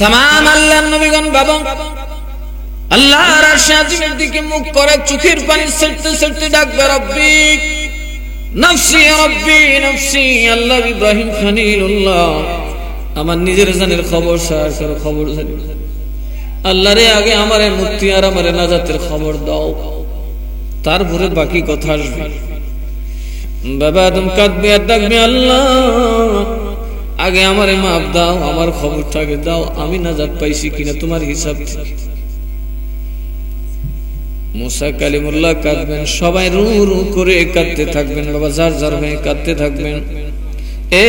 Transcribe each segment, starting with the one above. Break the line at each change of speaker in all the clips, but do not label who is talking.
तमाम আল্লাহর নবীগণ বাবা আল্লাহর আরশে আজিমের দিকে মুখ করে চোখের পানি ছেড়তে ছেড়তে ডাকবে রব্বি নফসি রব্বি নফসি। আল্লাহ ইব্রাহিম খলিলুল্লাহ আমার নিজের জানের খবর শেয়ার করো, খবর জানি আল্লাহ রে, আগে আমারে মুক্তি আর আমারে নাজাতের খবর দাও, তারপরে বাকি কথা আসবে। বাবা আদম কাঁদবে আর ডাকবে আল্লাহ আগে আমারে মাফ দাও, আমার খবরটাকে দাও, আমি নাজাত পাইছি কিনা তোমার হিসাব। মুসা কালিমুল্লাহ কাঁদবেন, সবাই রু রু করে কাঁদতে থাকবেন, বাবা যার যার হয়ে কাঁদতে থাকবেন।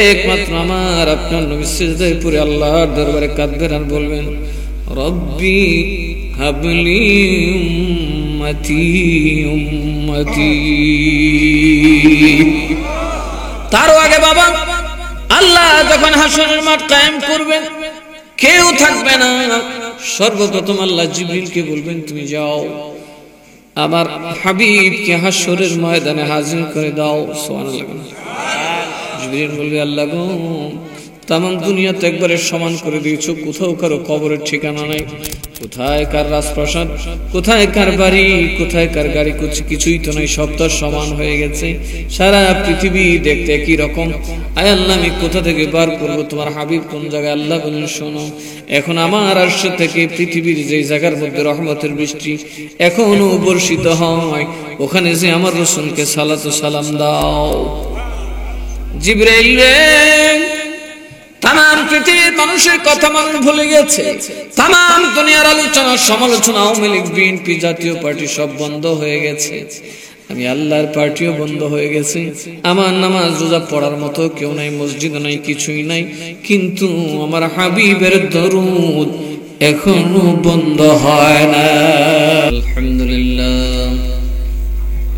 একমাত্র আমার আপনার নবী সিজদায় পড়ে আল্লাহর দরবারে কাঁদবেন আর বলবেন রব্বি হাবলি উম্মতি উম্মতি। তারও আগে বাবা আল্লাহ যখন হাসরের মাঠ কায়েম করবেন কেউ থাকবে না, সর্বপ্রথম আল্লাহ জিবরিলকে বলবেন তুমি যাও আমার হাবিবকে হাসরের ময়দানে হাজির করে দাও। সুবহানাল্লাহ। জিবরিল বলবে আল্লাহ গো তামাম দুনিয়াতে একবারে সমান করে দিয়েছো, কোথাও কারো কবরের ঠিকানা নাই, কোথায় কার রাজপ্রাসাদ, কোথায় কার বাড়ি, কোথায় কার গাড়ি, কিছুই তো নাই, সব তো সমান হয়ে গেছে, সারা পৃথিবী দেখতে একই রকম। আয় আল্লাহ আমি কোথা থেকে বার করবো তোমার হাবিব কোন জায়গায়? আল্লাহ বলেন শোনো, এখন আমার আরশ থেকে পৃথিবীর যে জায়গার মধ্যে রহমতের বৃষ্টি এখনো বর্ষিত হয়, ওখানে যে আমার রাসূলকে সালাত ও সালাম দাও। জিবরাইল তামাম পৃথিবীর মানুষের কথা মানুষ ভুলে গেছে, তামাম দুনিয়ার আলোচনা সমালোচনা আওয়ামী লীগ বিএনপি জাতীয় পার্টি সব বন্ধ হয়ে গেছে, আমি আল্লাহর পার্টিও বন্ধ হয়ে গেছে, আমার নামাজ রোজা পড়ার মতো কেউ নাই, মসজিদ নাই, কিছুই নাই, কিন্তু আমার হাবিবের দরুদ এখনো বন্ধ হয় না। আলহামদুলিল্লাহ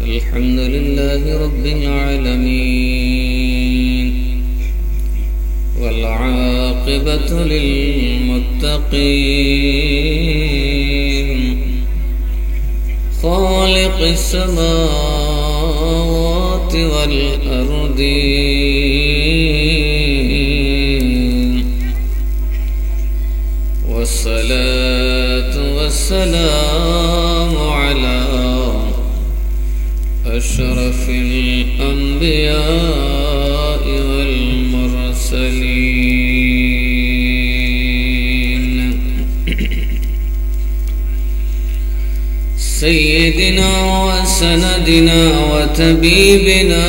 আলহামদুলিল্লাহ রাব্বিল আলামিন ওয়াল আকিবাতু লিল মুত্তাকিন خالق السماوات والأرضين والصلاة والسلام على أشرف الأنبياء والمرسلين سيدنا وسندنا وطبيبنا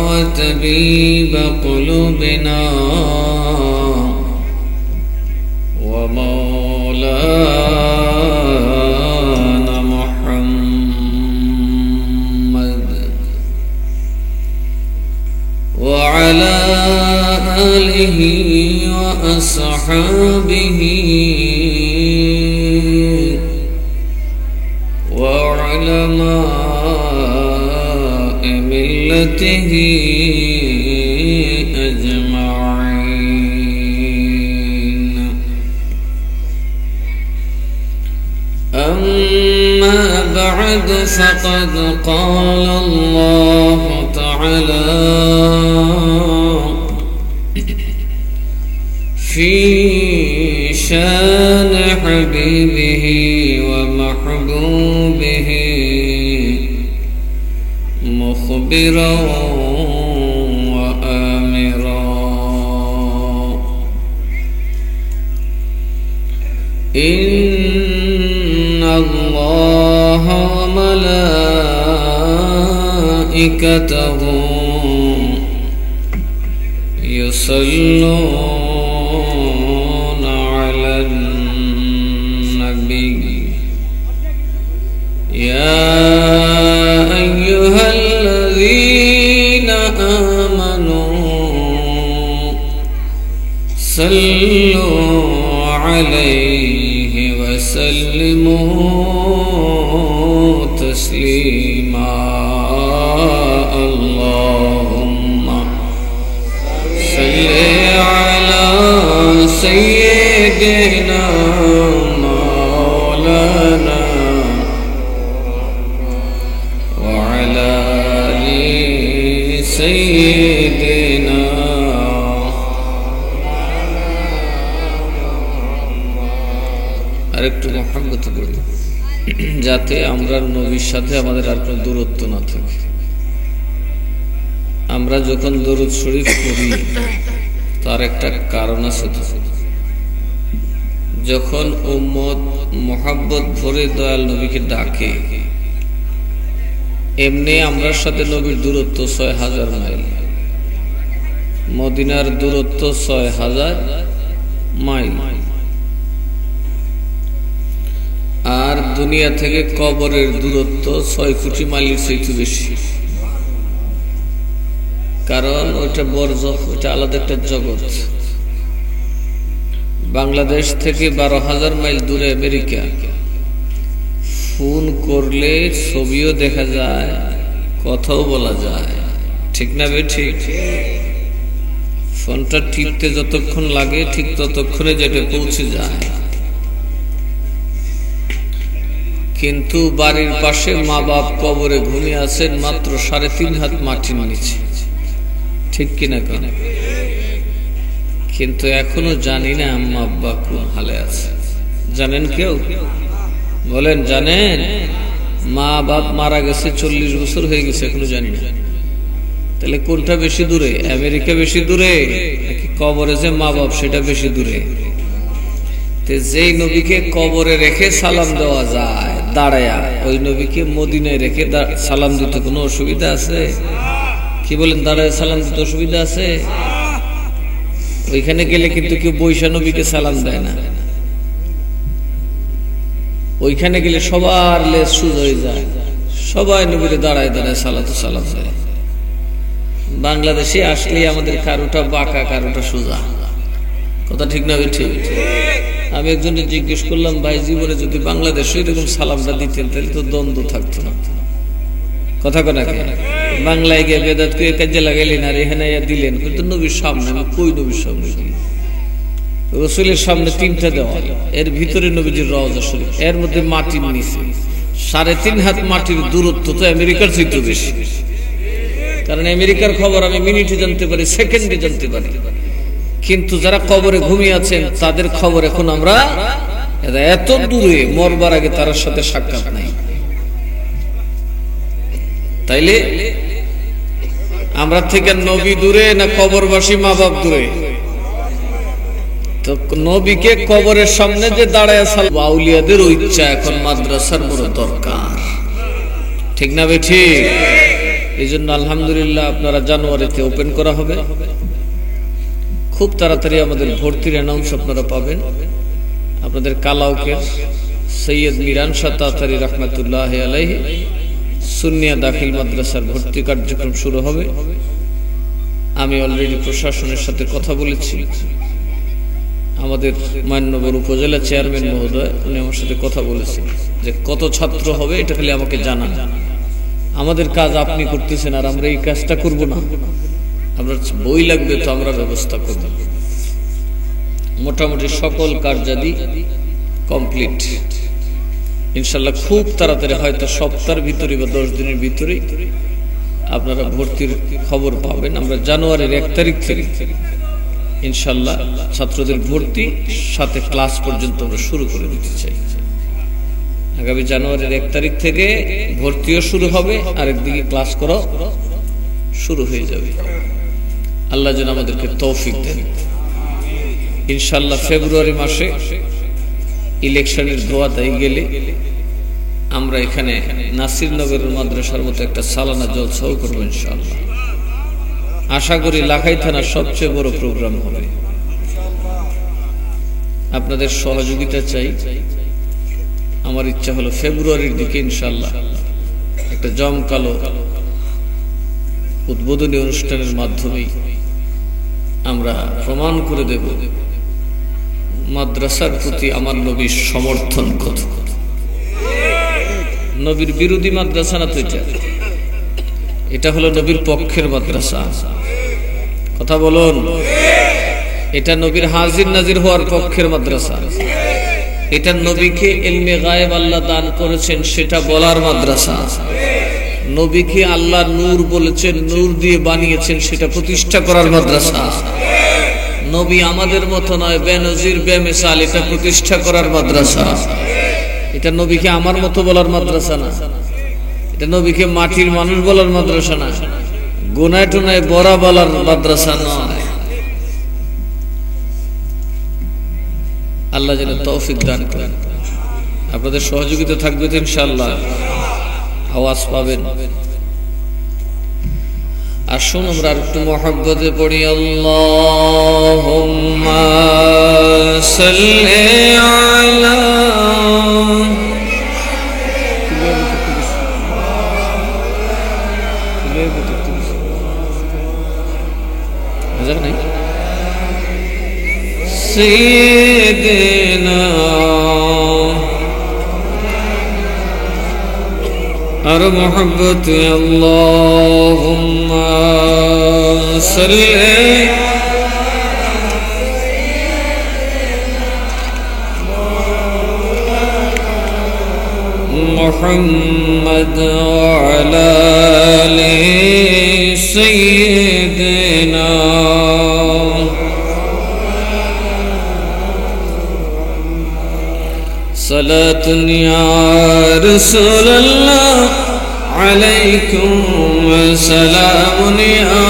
وطبيب قلوبنا ومولانا محمد وعلى آله وأصحابه وعلماء ملته أجمعين. أما بعد فقد قال الله تعالى في شان حبيبه ومحبوبه مخبرا وآمرا إن الله وملائكته يصلون على النبي يا أيها الذين آمنوا صلوا عليه وسلموا تسليما. اللهم صل على سيدنا مولانا وعلى آل سيدنا আর একটু মহব্বত করি, যাতে আমরা নবীর সাথে আমাদের আর কোনো দূরত্ব না থাকে। আমরা যখন দরুদ শরীফ পড়ি তার একটা কারণ আছে। যখন উম্মত মহব্বত ভরে দয়াল নবীকে ডাকে, এমনি আমরার সাথে নবীর দূরত্ব ৬,০০০ মাইল, মদিনার দূরত্ব ৬,০০০ মাইল, আর দুনিয়া থেকে কবরের দূরত্ব ৬ কোটি মাইলের চেয়ে বেশি। কারণ ওইটা বরজখ, ওইটা আলাদা একটা জগৎ। বাংলাদেশ থেকে ১২,০০০ মাইল দূরে আমেরিকা, ফোন করলে ছবিও দেখা যায়, কথাও বলা যায়, ঠিক না বে ঠিক? ফোনটা টিপতে যতক্ষণ লাগে ঠিক ততক্ষণে যেটা পৌঁছে যায়। কিন্তু বাড়ির পাশে মা বাপ কবরে ঘুমিয়ে আছেন মাত্র ৩.৫ হাত মাটির নিচে, ঠিক কিনা? কেন? কিন্তু এখনো জানি না আম্মা আব্বা কোন হালে আছে। জানেন কেউ? বলেন, জানেন? মা বাপ মারা গেছে ৪০ বছর হয়ে গেছে, এখনো জানি না। তাহলে কোনটা বেশি দূরে? আমেরিকা বেশি দূরে নাকি কবরে যে মা বাপ সেটা বেশি দূরে? যেই নবীকে কবরে রেখে সালাম দেওয়া যায় দাঁড়ায়া, ওই নবীকে মদিনায় রেখে সালাম দিতে কোনো অসুবিধা আছে? কি বলেন, দাঁড়ায় সালাম দিতে অসুবিধা আছে? ওইখানে গেলে কিন্তু কেউ বৈশা নবীকে সালাম দেয় না। ওইখানে গেলে সবার লেজ সুজ হয়ে যায়, সবাই নবীরে দাঁড়ায় দাঁড়ায় সালাম দেয়। বাংলাদেশে আসলে আমাদের কারোটা বাঁকা, কারোটা সোজা। কথা ঠিক না? ঠিক। আমি একজনকে জিজ্ঞেস করলাম, ভাই জীবনে যদি বাংলাদেশে এরকম সালামটা দিতেন তাহলে তো দ্বন্দ্ব থাকতো না। কথা কথা বাংলায় গিয়ে বেদাত করে কাজে লাগাইলেন আর এখানে দিলেন, কিন্তু নবীর সামনে, আমি কই নবীর সামনে? রসুলের সামনে ৩টা দেওয়াল, এর ভিতরে নবীজির রওজা শরীফ, এর মধ্যে মাটির নিচে ৩.৫ হাত মাটির দূরত্ব তো আমেরিকার চেয়ে বেশি। কারণ আমেরিকার খবর আমি মিনিটে জানতে পারি, সেকেন্ডে জানতে পারি, কিন্তু যারা কবরে ঘুমিয়ে আছেন তাদের খবর এখন আমরা এত দূরে, মরবার আগে তার সাথে সাক্ষাৎ নাই। তাইলে আমরা থেকে নবী দূরে না কবরবাসী মা বাপ দূরে? তো নবীকে কবরের সামনে যে দাঁড়ায় আউলিয়াদের ইচ্ছা এখন মাদ্রাসার বড় দরকার, ঠিক না বে ঠিক? এই জন্য আলহামদুলিল্লাহ আপনারা জানুয়ারিতে ওপেন করা হবে। খুব তাড়াতাড়ি আমাদের ভর্তির অ্যানাউন্স আপনারা পাবেন। আপনাদের কালাউকের সৈয়দ মিরান শাহ তাতারি রহমতুল্লাহ আলাইহি সুন্নিয়া দাখিল মাদ্রাসার ভর্তি কার্যক্রম শুরু হবে। আমি অলরেডি প্রশাসনের সাথে কথা বলেছি। আমাদের মান্যবর উপজেলা চেয়ারম্যান মহোদয়, উনি আমার সাথে কথা বলেছেন যে কত ছাত্র হবে এটা খালি আমাকে জানান। আমাদের কাজ আপনি করতেছেন আর আমরা এই কাজটা করব না? আমরা বই লাগবে তো আমরা ব্যবস্থা করব। মোটামুটি সকল কার্যাদি কমপ্লিট ইনশাল্লাহ। খুব তাড়াতাড়ি, হয়তো সপ্তাহের ভিতরে বা 10 দিনের ভিতরে আপনারা ভর্তির খবর পাবেন। আমরা জানুয়ারির 1 তারিখ থেকে ইনশাল্লাহ ছাত্রদের ভর্তি সাথে ক্লাস পর্যন্ত আমরা শুরু করে দিতে চাই। আগামী জানুয়ারির 1 তারিখ থেকে ভর্তিও শুরু হবে, আরেকদিকে ক্লাস করা শুরু হয়ে যাবে। আল্লাহ যেন আমাদেরকে তৌফিক দেন। ইনশাল্লাহ ফেব্রুয়ারি মাসে ইলেকশনের ধোয়া দিয়ে গেলে আমরা এখানে নাসিরনগরের মাদ্রাসার মতো একটা সালানা জলসাও করবো ইনশাল্লাহ। আশা করি লাখাই থানার সবচেয়ে বড় প্রোগ্রাম হবে। আপনাদের সহযোগিতা চাই। আমার ইচ্ছা হলো ফেব্রুয়ারির দিকে ইনশাল্লাহ একটা জমকালো উদ্বোধনী অনুষ্ঠানের মাধ্যমে আমরা প্রমাণ করে দেব মাদ্রাসার প্রতি আমার নবীর সমর্থন কত। নবীর বিরোধী মাদ্রাসা না তো এটা হলো নবীর পক্ষের মাদ্রাসা। কথা বলুন, এটা নবীর হাজির নাজির হওয়ার পক্ষের মাদ্রাসা। এটা নবীকে ইলমে গায়েব আল্লাহ দান করেছেন সেটা বলার মাদ্রাসা। নবীকে আল্লাহ নূর বলেছেন, নূর দিয়ে বানিয়েছেন সেটা প্রতিষ্ঠা করার মাদ্রাসা। নবী আমাদের মতো নয়, বেনজির বেমিসাল, এটা প্রতিষ্ঠা করার মাদ্রাসা। এটা নবীকে আমার মতো বলার মাদ্রাসা না, এটা নবীকে মাটির মানুষ বলার মাদ্রাসা না, গুনায় টুনায় বড়া বলার মাদ্রাসা নয়। আল্লাহ যেন তৌফিক দান করেন। আপনাদের সহযোগিতা থাকবে তো ইনশাআল্লাহ, আওয়াজ পাবেন। আসুন আমরা একটু মহব্বতে পড়ি, আল্লাহুম্মা সাল্লি আলা সাইয়্যিদিনা আর মোহাম্মত, আল্লাহুম্মা সাল্লি মুহাম্মদ ওয়া আলা আলি সাইয়্যিদিনা সালাতুন ইয়া রাসূলুল্লাহ আলাইকুম সালামুন ইয়া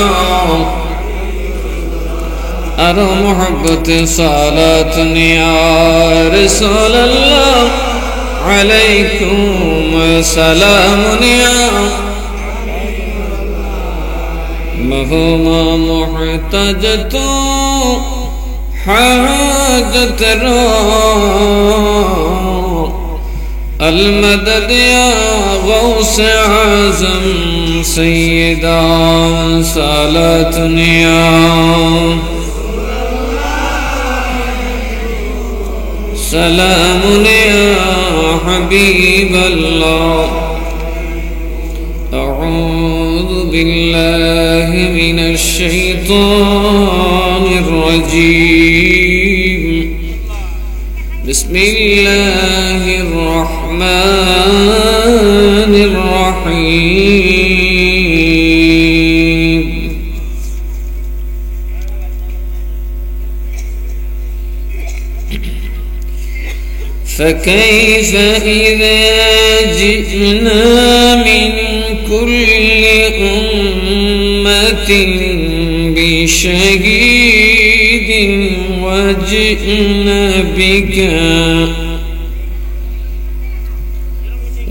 আর মুহাব্বত সালাতুন ইয়া রাসূলুল্লাহ আলাইকুম সালামুন ইয়া মহমা মুহতাজতু حاجت رو المدد يا غوث اعظم سيدا صلاة يا سلام يا حبيب الله أعوذ بالله من الشيطان الرجيم بسم الله الرحمن الرحيم فكيف إذا جئنا من كل أمة بشهيد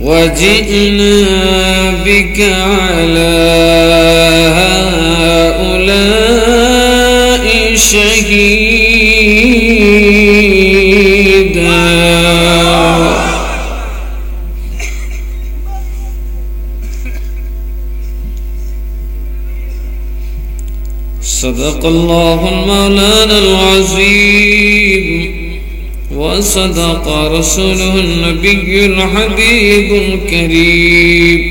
وجئنا بك على هؤلاء شهيدا صدق الله المولانا العظيم وصدق رسوله النبي الحبيب الكريم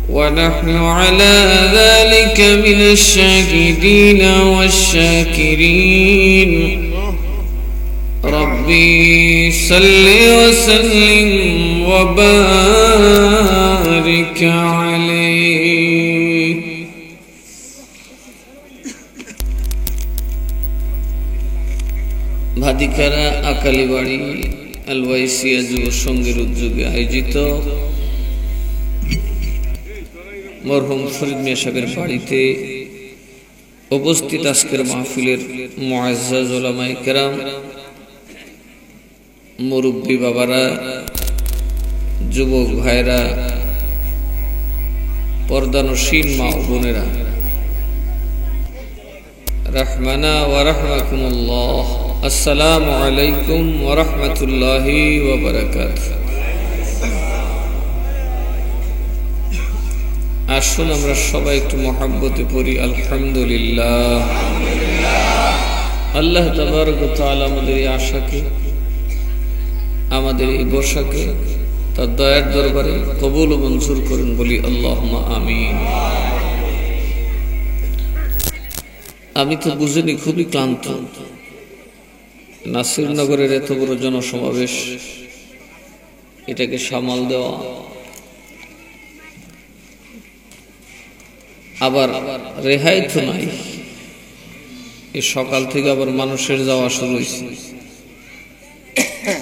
ونحن على ذلك من الشاهدين والشاكرين ربي صل وسلم وبارك عليه ভাদিকারা আকালিবাড়ি আলওয়াইসিয়া যুব সংঘের উদ্যোগে আয়োজিত মরহুম ফরিদ মিয়া সাহেবের বাড়িতে উপস্থিত আজকের মাহফিলের মুআজ্জাজ উলামায়ে কেরাম, মুরব্বী বাবারা, যুবক ভাইরা, পর্দানশীন মা ও বোনেরা, রাহমানা ওয়া রাহমাকুমুল্লাহ, আসসালামু আলাইকুম ওয়া রাহমাতুল্লাহি ওয়া বারাকাতুহু। আসুন আমরা সবাই একটু মহব্বতে পড়ি আলহামদুলিল্লাহ। আল্লাহ তাবারক ওয়া তাআলা আমাদের এই আশাকে, আমাদের এই বর্ষাকে তার দয়ার দরবারে কবুল ও মঞ্জুর করুন, বলি আল্লাহুম্মা আমিন। আমি তো বুঝিনি, খুবই ক্লান্ত। নাসিরনগরের এত বড় জনসমাবেশ, এটাকে সামাল দেওয়া, আবার রেহাই তো নাই, এই সকাল থেকে আবার মানুষের যাওয়া শুরু হয়েছে,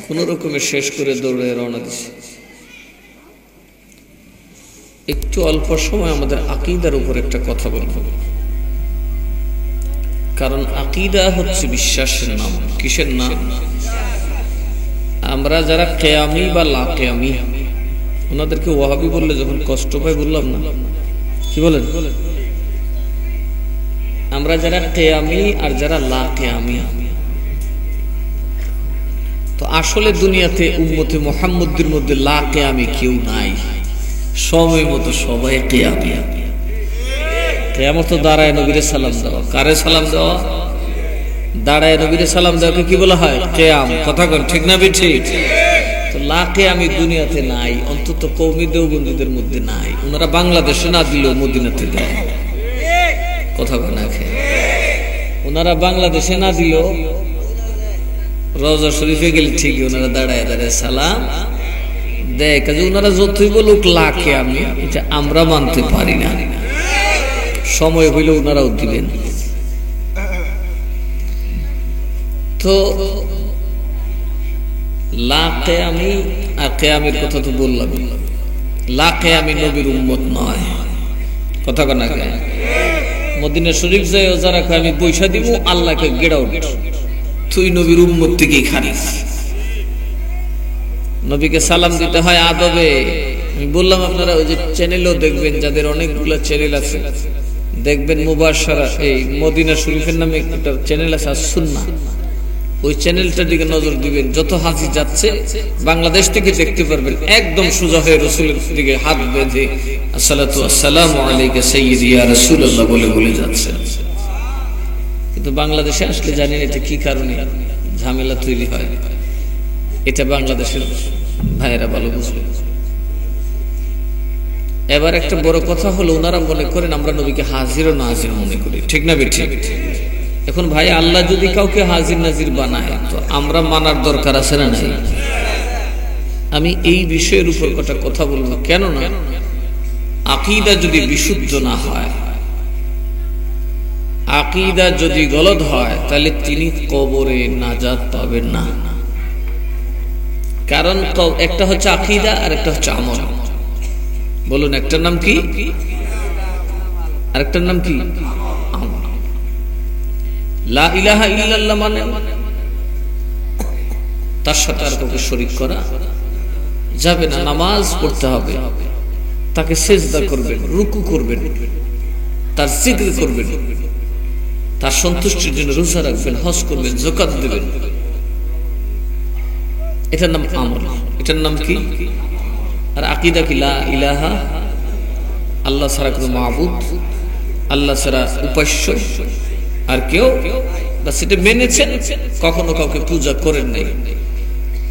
কোন রকমে শেষ করে দৌড়ে রওনা দিছে। একটু অল্প সময় আমাদের আকীদার উপর একটা কথা বলবো, কারণ আকীদা হচ্ছে বিশ্বাসের নাম। কিসের নাম? আমরা যারা কিয়ামি বা লা কিয়ামি, ওনাদেরকে ওয়াহাবি বললে যখন কষ্ট পায়, বললাম না, কি বলেন? আমরা যারা কিয়ামি আর যারা লা কিয়ামি, তো আসলে দুনিয়াতে উম্মতে মুহাম্মদের মধ্যে লা কিয়ামি কেউ নাই, সময় মতো সবাই কিয়ামি। কিয়ামত দাঁড়ায় নবীরে সালাম দেওয়া। কারে সালাম দেওয়া? দাঁড়ায় নবীরে সালাম দেওয়াকে কি বলা হয়? কিয়াম। কথা কন ঠিক না ঠিক? তো লা কিয়ামি দুনিয়াতে নাই, অন্তত কওমি দেওবন্দীদের মধ্যে নাই। ওনারা বাংলাদেশে না দিলেও মদিনাতে দেয়। কথা কন না খেয়ে, ওনারা বাংলাদেশে না দিলেও রওজা শরীফে গেলে ঠিকই ওনারা দাঁড়ায় দাঁড়ায় সালাম দেয়। কাজে ওনারা যতই বলুক লা কিয়ামি, এটা আমরা মানতে পারি না। সময় হইলে ওনারাও দিবেন। তো লা কিয়ামি আর কিয়ামের কথা তো বললাম। লা কিয়ামি নবীর উম্মত নয়। কথা কন না কেন? মদিনা শরীফ যায় যারা কয় আমি পয়সা দিব, আল্লাহকে গেট আউট, তুই নবীর উম্মত থেকেই খারিজ। নবীকে সালাম দিতে হয় আদবে। আমি বললাম আপনারা ওই যে চ্যানেলও দেখবেন, যাদের অনেকগুলো চ্যানেল আছে, দেখবেন মুবাশশারা, এই মদিনা শরীফের নামে একটা চ্যানেল আছে সুন্নাহ, ওই চ্যানেলটার দিকে নজর দিবেন। যত হাজি যাচ্ছে বাংলাদেশ থেকে দেখতে পারবেন, একদম সোজা হয়ে রাসূলের দিকে হাত বেঁধে আসসালাতু ওয়াসসালামু আলাইকা সাইয়্যিদি ইয়া রাসূলুল্লাহ বলে বলে যাচ্ছে। কিন্তু বাংলাদেশে আসলে জানেন এটা কি কারণে ঝামেলা তৈরি হয়, এটা বাংলাদেশের ভাইয়েরা ভালো বুঝবে। এবার একটা বড় কথা হলো, ওনারা মনে করেন আমরা নবীকে হাজির ও নাজির মনে করি, ঠিক না ঠিক? এখন ভাই, আল্লাহ যদি কাউকে হাজির নাজির বানায়, তো আমরা মানার দরকার আছে না নাই? আমি এই বিষয়ের উপর একটা কথা বলবো, কেন না আকীদা যদি বিশুদ্ধ না হয়, আকীদা যদি গলদ হয়, তাহলে তিনি কবরে নাজাত পাবেন না। কারণ একটা হচ্ছে আকীদা আর একটা হচ্ছে আমল। বলুন, একটার নাম কি আরেকটার নাম কি? লা ইলাহা ইল্লাল্লাহ মানে তার সাথে আর কাউকে শরীক করা যাবে না। নামাজ পড়তে হবে, তাকে সিজদা করবেন, রুকু করবেন, তার জিকির করবেন, তার সন্তুষ্টির জন্য রোজা রাখবেন, হজ করবেন, যাকাত দেবেন। এটার নাম আমল। এটার নাম কি? আর আকীদা কি? লা ইলাহা, আল্লাহ ছাড়া কোনো মাবুদ, আল্লাহ ছাড়া উপাস্য আর কেউ, বাস এটা মেনেছেন। কখনো কাউকে পূজা করেন নাই,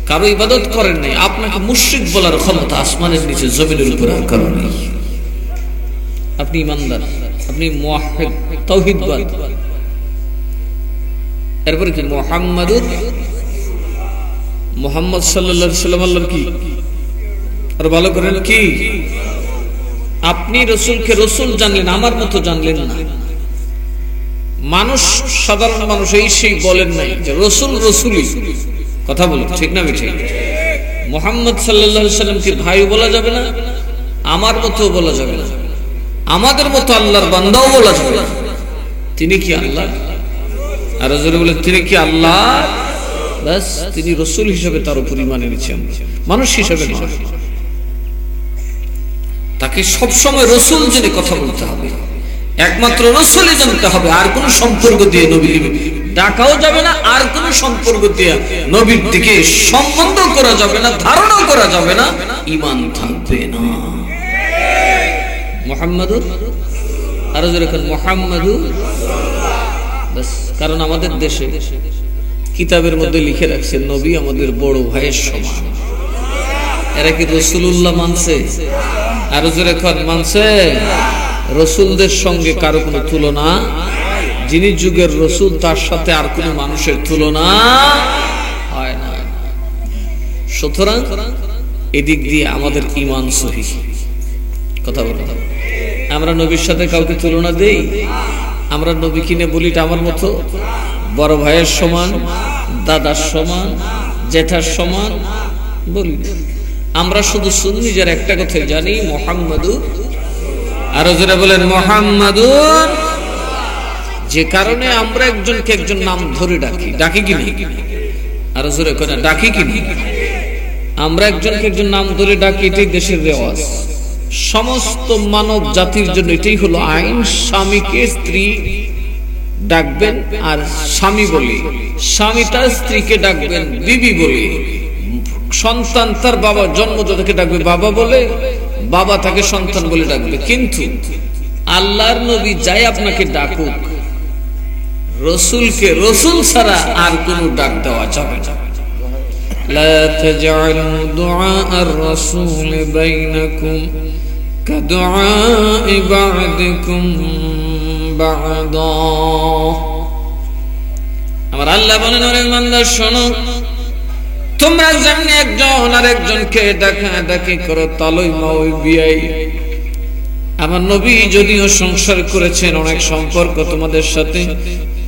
কারো ইবাদত করেন নাই। আপনাকে মুশরিক বলার ক্ষমতা আসমানের নিচে জমিনের উপর আর কারো নেই। আপনি ইমানদার, আপনি মুওয়াহহিদ, তাওহীদবাদ। এরপরে কি? মুহাম্মদ সাল্লাল্লাহু আলাইহি ওয়াসাল্লাম আল্লাহর কি? আর ভালো করেন কি? আপনি রাসূলকে রাসূল জানলেন, আমার মতো জানলেন না। মানুষ, সাধারণ মানুষ এই সেই বলেন নাই যে রাসূল রাসূলই। কথা বলুন, ঠিক না ঠিক? মুহাম্মদ সাল্লাল্লাহু আলাইহি ওয়াসাল্লামকে ভাই বলা যাবে না, আমার মতো বলা যাবে না, আমাদের মতো আল্লাহর বান্দাও বলা যাবে না। তিনি কি আল্লাহ? আর জোরে বলেন, তিনি কি আল্লাহ? বাস, তিনি রাসূল হিসেবে তার উপর ঈমান এনেছেন, মানুষ হিসেবে নয়। তাকে সবসময় রাসূল জেনে কথা বলতে হবে, একমাত্র রাসূলই জানতে হবে। আর কোন সম্পর্ক দিয়ে নবী ডাকাও যাবে না, আর কোন সম্পর্ক দিয়ে নবীর দিকে সম্বন্ধ করা যাবে না, ধারণা করা যাবে না, ঈমান থাকবে না। মুহাম্মাদুর, আর যেরকম মুহাম্মাদুর, বাস। কারণ আমাদের দেশে কিতাবের মধ্যে লিখে রাখছে নবী আমাদের বড় ভাইয়ের সমান। এরা কি রাসূলুল্লাহ মানছে? আর যেরকম মানছে? রাসূলদের সঙ্গে কারো কোনো তুলনা, যিনি যুগের রাসূল তার সাথে আর কোনো মানুষের তুলনা হয় না। সুতরাং এদিক দিয়ে আমাদের ঈমান সহিহ। কথা বলতে, আমরা নবীর সাথে কাউকে তুলনা দেই? আমরা নবী কিনে বলি এটা আমার মতো, বড় ভাইয়ের সমান, দাদার সমান, জেঠার সমান বলি। আমরা শুধু সুন্নি যারা একটা কথা জানি, মুহাম্মাদুর, আরো যারা বলেন মুহাম্মাদুর। যে কারণে আমরা একজনকে একজন নাম ধরে ডাকি, ডাকি কিনা? আরো জোরে করে ডাকি কিনা? আমরা একজনকে একজন নাম ধরে ডাকি, এটাই দেশের রেওয়াজ। সমস্ত মানব জাতির জন্য এটাই হলো আইন। স্বামীকে স্ত্রী ডাকবেন আর স্বামী বলে, স্বামী তার স্ত্রীকে ডাকবেন বিবি বলে, সন্তান তার বাবা জন্মদাতাকে ডাকবে বাবা বলে, বাবা তাকে সন্তান বলে ডাকবে। কিন্তু আল্লাহর নবী যাই আপনাকে ডাকুক, রসুলকে রসুল ছাড়া আর কোন ডাক দেওয়া যাবে না। লা তাজআলু দুআআর রাসূল বাইনাকুম কাদুআই বা'দিকুম বা'দা। আমার আল্লাহ বলেন, ওরে বান্দা শোনো, তোমরা যেমনি একজন আরেকজনকে ডাকাডাকি করো, তালই মাওই বিয়াই। আমার নবী যদিও সংসার করেছেন অনেক সম্পর্ক তোমাদের সাথে,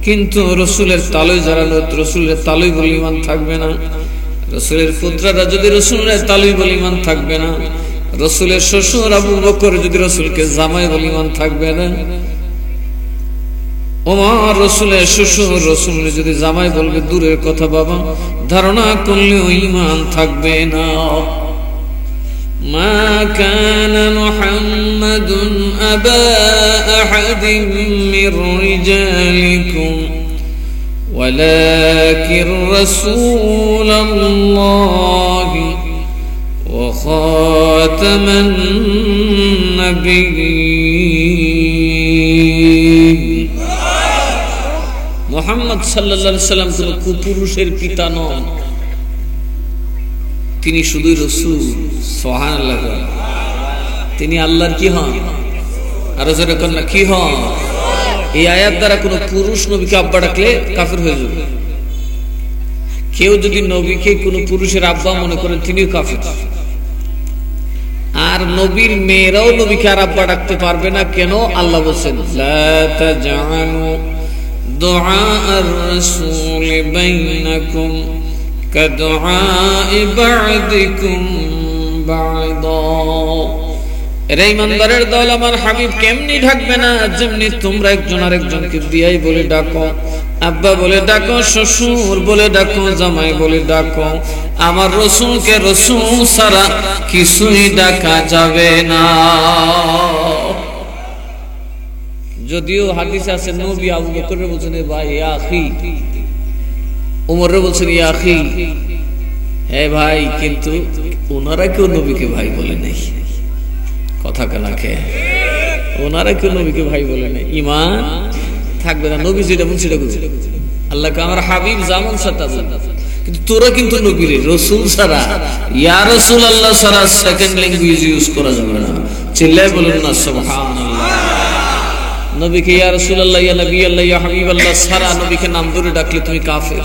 কিন্তু রসুলের তালই যারা রসুলের তালই বলে ঈমান থাকবে না। রসুলের পুত্ররা যদি রসুলের তালই বলে ঈমান থাকবে না। রসুলের শ্বশুর আবু বকর যদি রসুলকে জামাই বলে ঈমান থাকবে না। ওমর রসুলের শ্বশুর রসুল যদি জামাই বলবে দূরের কথা, বাবা ধারণা করলেও ঈমান থাকবে না। মা কানা মুহাম্মাদুন আবা আহাদিন মির রিজালিকুম ওয়ালাকিন রাসূলুল্লাহি ওয়া খাতামান নাবিয়্যিন। মুহাম্মদ সাল্লাল্লাহু আলাইহি সাল্লাম কোন কুপুরুষের পিতা নন, তিনি শুধুই রাসূল। সুবহানাল্লাহ। তিনি আল্লাহর কি হন? আর যারা কোন কি হন? এই আয়াত দ্বারা কোন পুরুষ নবীকে আব্বা ডাকলে কাফের হয়ে যাবে। কেউ যদি নবীকে কোন পুরুষের আব্বা মনে করেন, তিনিও কাফের। আর নবীর মেয়েরাও নবীকে আর আব্বা ডাকতে পারবে না। কেন? আল্লাহ বলেন, লা তাজআলু দুআআর রাসূল বাইনাকুম কাদুআই বা'দিকুম বা'দা। এরা ইমানদারের দল, আমার হাবিব কেমনি ডাকবে না? যেমনি তোমরা একজন আরেকজনকে বিয়াই বলে ডাকো, আব্বা বলে ডাকো, শ্বশুর বলে ডাকো, জামাই বলে ডাকো। আমার রসুলকে রসুল ছাড়া কিছুই ডাকা যাবে না। যদিও হাদিসে আছে নবী আবু বকরের বলছেন ভাই ইয়া আখি, ওমরের বলছেন ইয়া আখি, হ্যাঁ ভাই, কিন্তু ওনারা কেউ নবীকে ভাই বলে নাই। কথা কানাকে ওনারা কেউ নবীকে ভাই বলে নাই। ঈমান থাকবে না। নবী যেটা বলছে সেটা বলছে, আল্লাহকে আমার হাবিব যেমন সাথে, কিন্তু তোরা কিন্তু নবীর রসুল ছাড়া, ইয়া রাসূলুল্লাহ ছাড়া সেকেন্ড ল্যাঙ্গুয়েজ ইউজ করা যাবে না। চিল্লায় বলেন না সুবহানাল্লাহ। নবীকে ইয়া রাসূলুল্লাহ, ইয়া নবী আল্লাহ, ইয়া হাবিবাল্লাহ ছাড়া নবীকে নাম ধরে ডাকলে তুমি কাফের।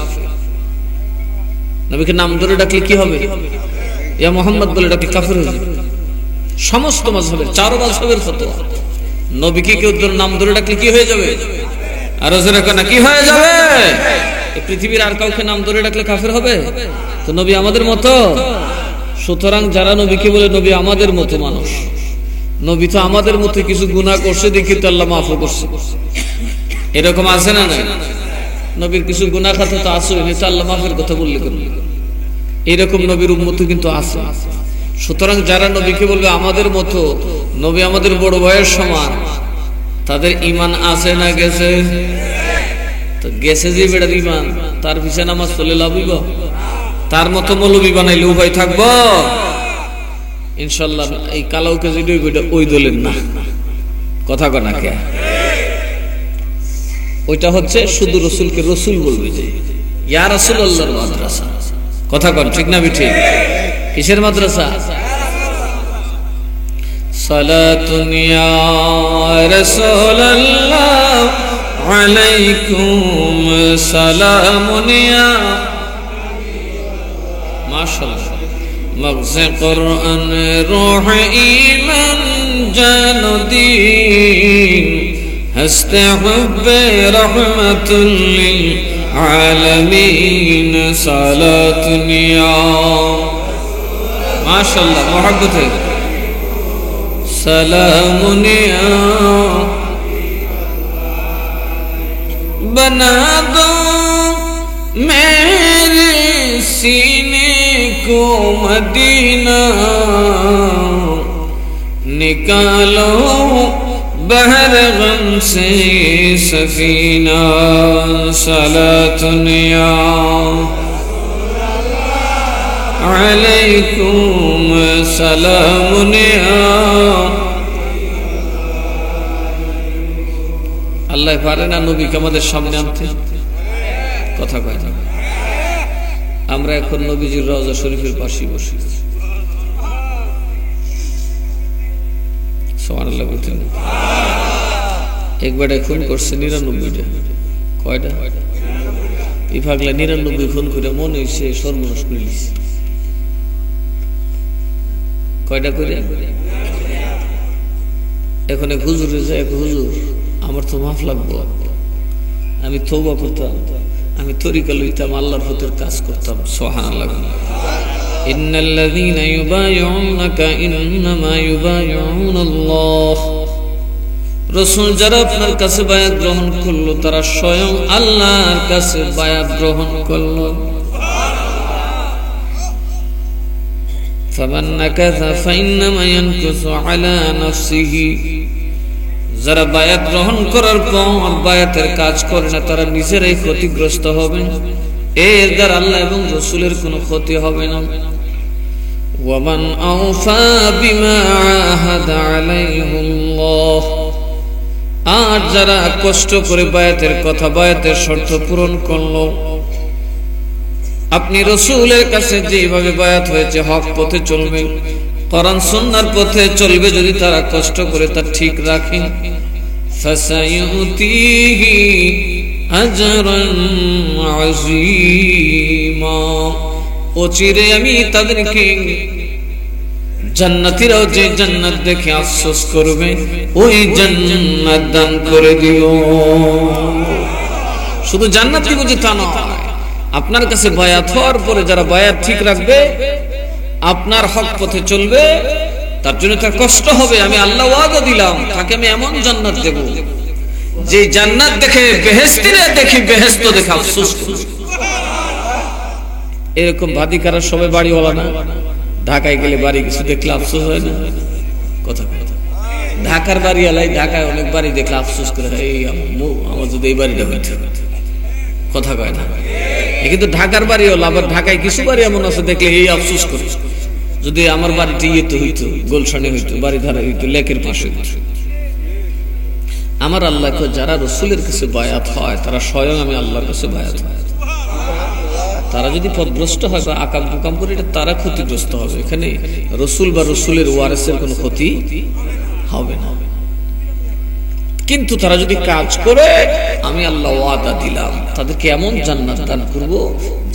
নবীকে নাম ধরে ডাকলে কি হবে? ইয়া মুহাম্মদ বলে ডাকলে কাফের হয়ে যাবে। সমস্ত মাযহাবের, চার মাযহাবের ফতোয়া, নবীকে কেউ নাম ধরে ডাকলে কি হয়ে যাবে? আর যারা কেন কি হয়ে যাবে? এই পৃথিবীর আর কাউকে নাম ধরে ডাকলে কাফের হবে? তো নবী আমাদের মতো। সুতরাং যারা নবীকে বলে নবী আমাদের মতো মানুষ, নবী তো আমাদের মতো কিছু গুনাহ করছে, দেখি তো আল্লাহ মাফ করছে, এরকম আছে না? নাই। নবীর কিছু গুনাহ খাতা তো আছে, এটা আল্লাহ মাফের কথা বললে কোন, এরকম নবীর উম্মত কিন্তু আছে। সুতরাং যারা নবীকে বলবে আমাদের মতো, নবী আমাদের বড় ভাইয়ের সমান, তাদের ঈমান আছে না গেছে? তো গেছে যে বেড়ার ঈমান, তার পিছনে নামাজ পড়লে লাভ হইব? তার মতো মৌলবী বানাইলে উপায় থাকবো? ইনশাআল্লাহ এই কালাউকে যদি ওই দলের না। কথা কনা কে? ওইটা হচ্ছে শুধু রসুলকে রসুল বলবে, যে ইয়া রাসূলুল্লাহর মাদ্রাসা। কথা কন ঠিক না ঠিক? কিসের মাদ্রাসা? সালাতুন ইয়া রাসূলুল্লাহ আলাইকুম সালামুন ইয়া মাশাআল্লাহ। মগজ কুরআন রূহ ঈমান জান দ্বীন हस्ते हुब्बे रहमतुल लिल आलमीन सलातुनिया माशाअल्लाह मोहब्बत है सलामुनिया बना दो मेरे सीने को मदीना निकालो बहर गम से सफीना सलातुनिया अलैकुम सलामुनिया আল্লাহ পারে না নবীকে আমাদের সামনে আনতে কথা কয় না আমরা এখন নবীজির রওজা শরীফের পাশে বসে সুবহানাল্লাহ বলতেন একবার খুন করছে 99টা কয়টা এই পাগলা 99 খুন করে মনে হইছে সর্বনাশ করে দিছে কয়টা করে এখন এক হুজুরে যায় হুজুর আমার তো মাফ লাগবে আমি তওবা করতাম আমি তরিকা লইতাম আল্লাহর পথের কাজ করতাম সুবহানাল্লাহ ইন্নাল্লাযীনা ইউবাইউনাকা ইন্নামা ইউবাইউনাল্লাহ রাসূল যারা আপনার কাছে বায়াত গ্রহণ করলো তারা স্বয়ং আল্লাহর কাছে বায়াত গ্রহণ করলো ফামান নাকাযা ফাইন্নামা ইয়ানকুসু আলা নাফসিহি যারা বায়াত গ্রহণ করার পর বায়াতের কাজ করে না তারা নিজেরাই ক্ষতিগ্রস্ত হবে এর দ্বারা আল্লাহ এবং রাসূলের কোনো ক্ষতি হবে না ওয়ামান আওফা বিমা আহাদা আলাইহিল্লাহ আর যারা কষ্ট করে বায়াতের কথা বায়াতের শর্ত পূরণ করলো আপনি রাসূলের কাছে যেভাবে বায়াত হয়েছে হক পথে চলবে কোরআন সুন্নাহর পথে চলবে যদি তারা কষ্ট করে তা ঠিক রাখে ফাসায়ুতিহি আজরান আযীমা অচিরে আমি তাদেরকে জান্নাতীরাও যে জান্নাত দেখে আফসোস করবে ওই জান্নাত দান করে দিও শুধু জান্নাতই বুঝি তা নয় আপনার কাছে বায়াত হওয়ার পরে যারা বায়াত ঠিক রাখবে আপনার হক পথে চলবে তার জন্য তার কষ্ট হবে আমি আল্লাহ ওয়াদা দিলাম তাকে আমি এমন জান্নাত দেব যে জান্নাত দেখে বেহেশতিরে দেখি বেহেশত দেখে আফসোস করবে এরকম বাদিকারা সবাই বাড়িওয়ালা না ঢাকায় গেলে বাড়ি কিছু দেখলে আফসোস হয় না কথা ঢাকার বাড়িওয়ালাই ঢাকায় অনেক বাড়ি দেখলে আফসোস করে এই আমার যদি এই বাড়িটা হইতো কথা কয় না কিন্তু ঢাকার বাড়িওয়ালা আবার ঢাকায় কিছু বাড়ি এমন আছে দেখলে এই আফসোস করে যদি আমার বাড়িতে ইয়েতে হইতো গোলশানে হইতো বাড়ি ধারা হইতো লেকের পাশে আমার আল্লাহকে যারা রাসূলের কাছে বায়াত হয় তারা স্বয়ং আমি আল্লাহর কাছে বায়াত হয় তারা যদি পথভ্রষ্ট হয় বা আকাম কুকাম করে এটা তারা ক্ষতিগ্রস্ত হবে এখানে রাসূল বা রাসূলের ওয়ারিসের কোনো ক্ষতি হবে না কিন্তু তারা যদি কাজ করে আমি আল্লাহ ওয়াদা দিলাম তাদেরকে এমন জান্নাত দান করব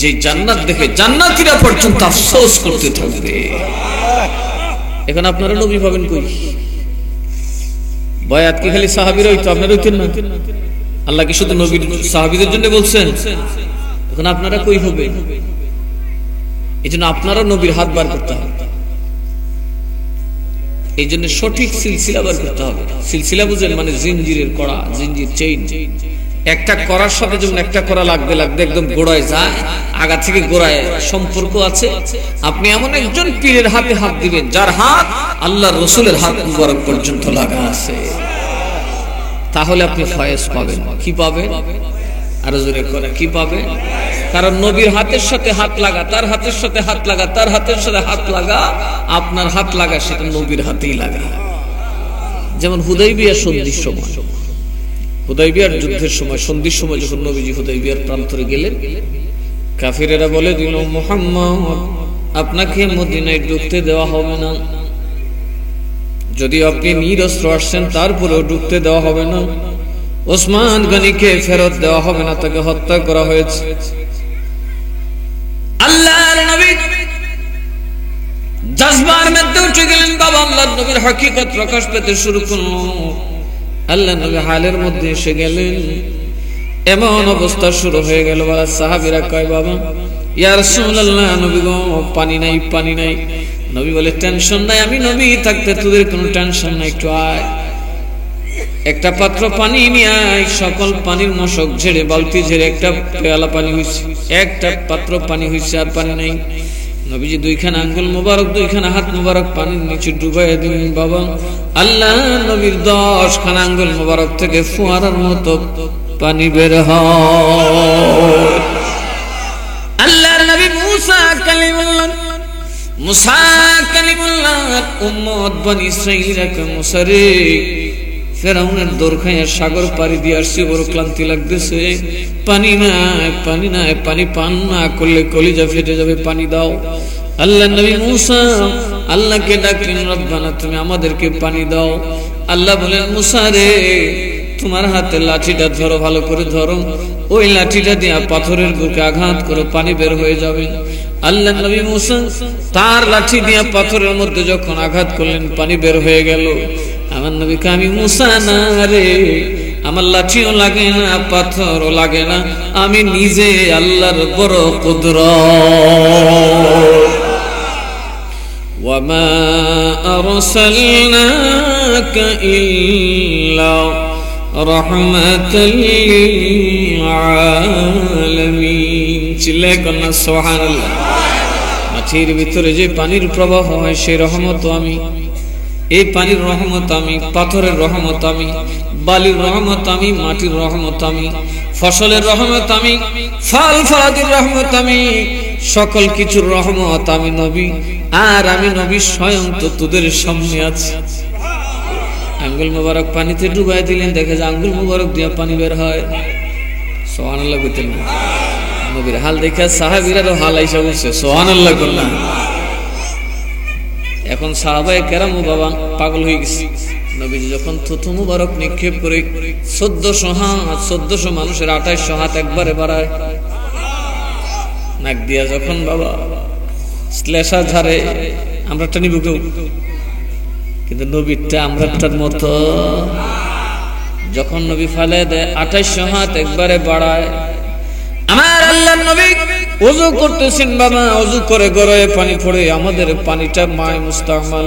যে জান্নাত দেখে জান্নাতীরা পর্যন্ত আফসোস করতে থাকবে এখন আপনারা নবী পাবেন কই বায়াত কি খালি সাহাবীরা হইতো আপনারা হইতেন না আল্লাহ কি শুধু নবীর সাহাবীদের জন্য বলছেন এখন আপনারা কই হবে এইজন্য আপনারা নবীর হাত বার করতে হবে এইজন্য সঠিক সিলসিলা বার করতে হবে সিলসিলা বুঝেন মানে জিনজিরের কড়া জিনজির চেইন একটা করার সাথে যেমন একটা করা লাগবে লাগবে একদম গোড়ায় যায় আগা থেকে গোড়ায় সম্পর্ক আছে আপনি এমন একজন পীরের হাতে হাত দিবেন যার হাত আল্লাহর রাসূলের হাত মুবারক পর্যন্ত লাগা আছে তাহলে আপনি ফয়েজ পাবেন কি পাবেন আর জোরে করে কি পাবেন কারণ নবীর হাতের সাথে হাত লাগা তার হাতের সাথে হাত লাগা তার হাতের সাথে হাত লাগা আপনার হাত লাগা সেটা নবীর হাতেই লাগা যেমন হুদাইবিয়া সন্ধির সময় হুদাইবিয়ার যুদ্ধের সময় সন্ধির সময় যখন নবীজি হুদাইবিয়ার প্রান্তরে গেলেন কাফিরেরা বলে দিল মুহাম্মদ আপনাকে মদিনায় ঢুকতে দেওয়া হবে না যদি আপনি নিরস্ত্র আসছেন তারপরেও ঢুকতে দেওয়া হবে না ওসমান গনিকে ফেরত দেওয়া হবে না তাকে হত্যা করা হয়েছে আল্লাহর নবী জজবার মধ্যে উঠে গেলেন বাবা আল্লাহর নবীর হকিকত প্রকাশ পেতে শুরু করলো আল্লাহ নবী হালের মধ্যে এসে গেলেন। এমন অবস্থা শুরু হয়ে গেল, সাহাবীরা কয় বাবা ইয়া রাসূলুল্লাহ, নবী গো পানি নাই, পানি নাই। নবী বলে টেনশন নাই, আমি নবী থাকতে তোদের কোনো টেনশন নাই, একটু আয়, একটা পাত্র পানি নিয়ে আয়। সকল পানির মশক ঝেড়ে, বালতি ঝেড়ে একটা পেয়ালা পানি হইছে, একটা পাত্র পানি হইছে, আর পানি নাই। নবীজি দুইখানা আঙ্গুল মোবারক, দুইখানা হাত মোবারক পানির নিচে ডুবাইয়া দিলেন। বাবা আল্লাহ নবীর 10 খানা আঙ্গুল মোবারক থেকে ফোয়ারার মতো পানি বের হয়। আল্লাহর নবী মুসা কালিমুল্লাহ, মুসা কালিমুল্লাহ উম্মত বনি ইসরাঈলরা কে মুসা রে, ফেরাউনের দৌড় খাইয়া সাগর পাড়ি দিয়ে আসছে, বড় ক্লান্তি লাগতেছে, পানি নাই, পানি নাই, পানি পান না করলে কলিজা ফেটে যাবে, পানি দাও। আল্লাহ নবী মুসা আল্লাহকে ডাকলেন, রব্বানা তুমি আমাদেরকে পানি দাও। আল্লাহ বলেন মুসা রে, তোমার হাতে লাঠিটা ধরো, ভালো করে ধরো, ওই লাঠিটা দিয়ে পাথরের বুকে আঘাত করো, পানি বের হয়ে যাবে। আল্লাহ নবী মুসা তার লাঠি দিয়ে পাথরের মধ্যে যখন আঘাত করলেন, পানি বের হয়ে গেল। আমার নবীকে আমি মুসা না রে, আমার লাঠিও লাগে না, পাথরও লাগে না, আমি নিজে আল্লাহর বড় কুদরত। ওয়ামা আরসালনাকা ইল্লা রাহমাতাল লিল আলামিন। চিল্লায়ে কন্যা সুবহানাল্লাহ। মাটির ভিতরে যে পানির প্রবাহ হয়, সেই রহমত আমি, এই পানির রহমত আমি, পাথরের রহমত আমি, বালির রহমত আমি, মাটির রহমত আমি, ফসলের রহমত আমি, ফল ফলাদির রহমত আমি, সকল কিছুর রহমত আমি নবী। আর আমি নবী স্বয়ং তো তোদের সামনে আছি। আঙ্গুল মোবারক পানিতে ডুবাই দিলেন, দেখে যে আঙ্গুল মোবারক দিয়ে পানি বের হয়। সুবহানাল্লাহ কইতেন না? নবীর হাল দেখে সাহাবীরাও হাল আইসা বলছে সুবহানাল্লাহ করলাম। এখন সাহাবায়ে কেরাম বাবা পাগল হয়ে গেছে। নবীজি যখন থুথু মুবারক নিক্ষেপ করে 1400 মানুষের 2800 হাত একবারে বাড়ায়, নাক দিয়া যখন বাবা শ্লেষা ঝাড়ে, আমরা নিব কেউ, কিন্তু নবীরটা আমরাটার মতো। যখন নবী ফালে দেয় 2800 হাত একবারে বাড়ায়। আমার আল্লাহর নবী ওযু করতেছেন বাবা, ওযু করে গড়ায় পানি পড়ে, আমাদের পানিটা মায় মুস্তামাল,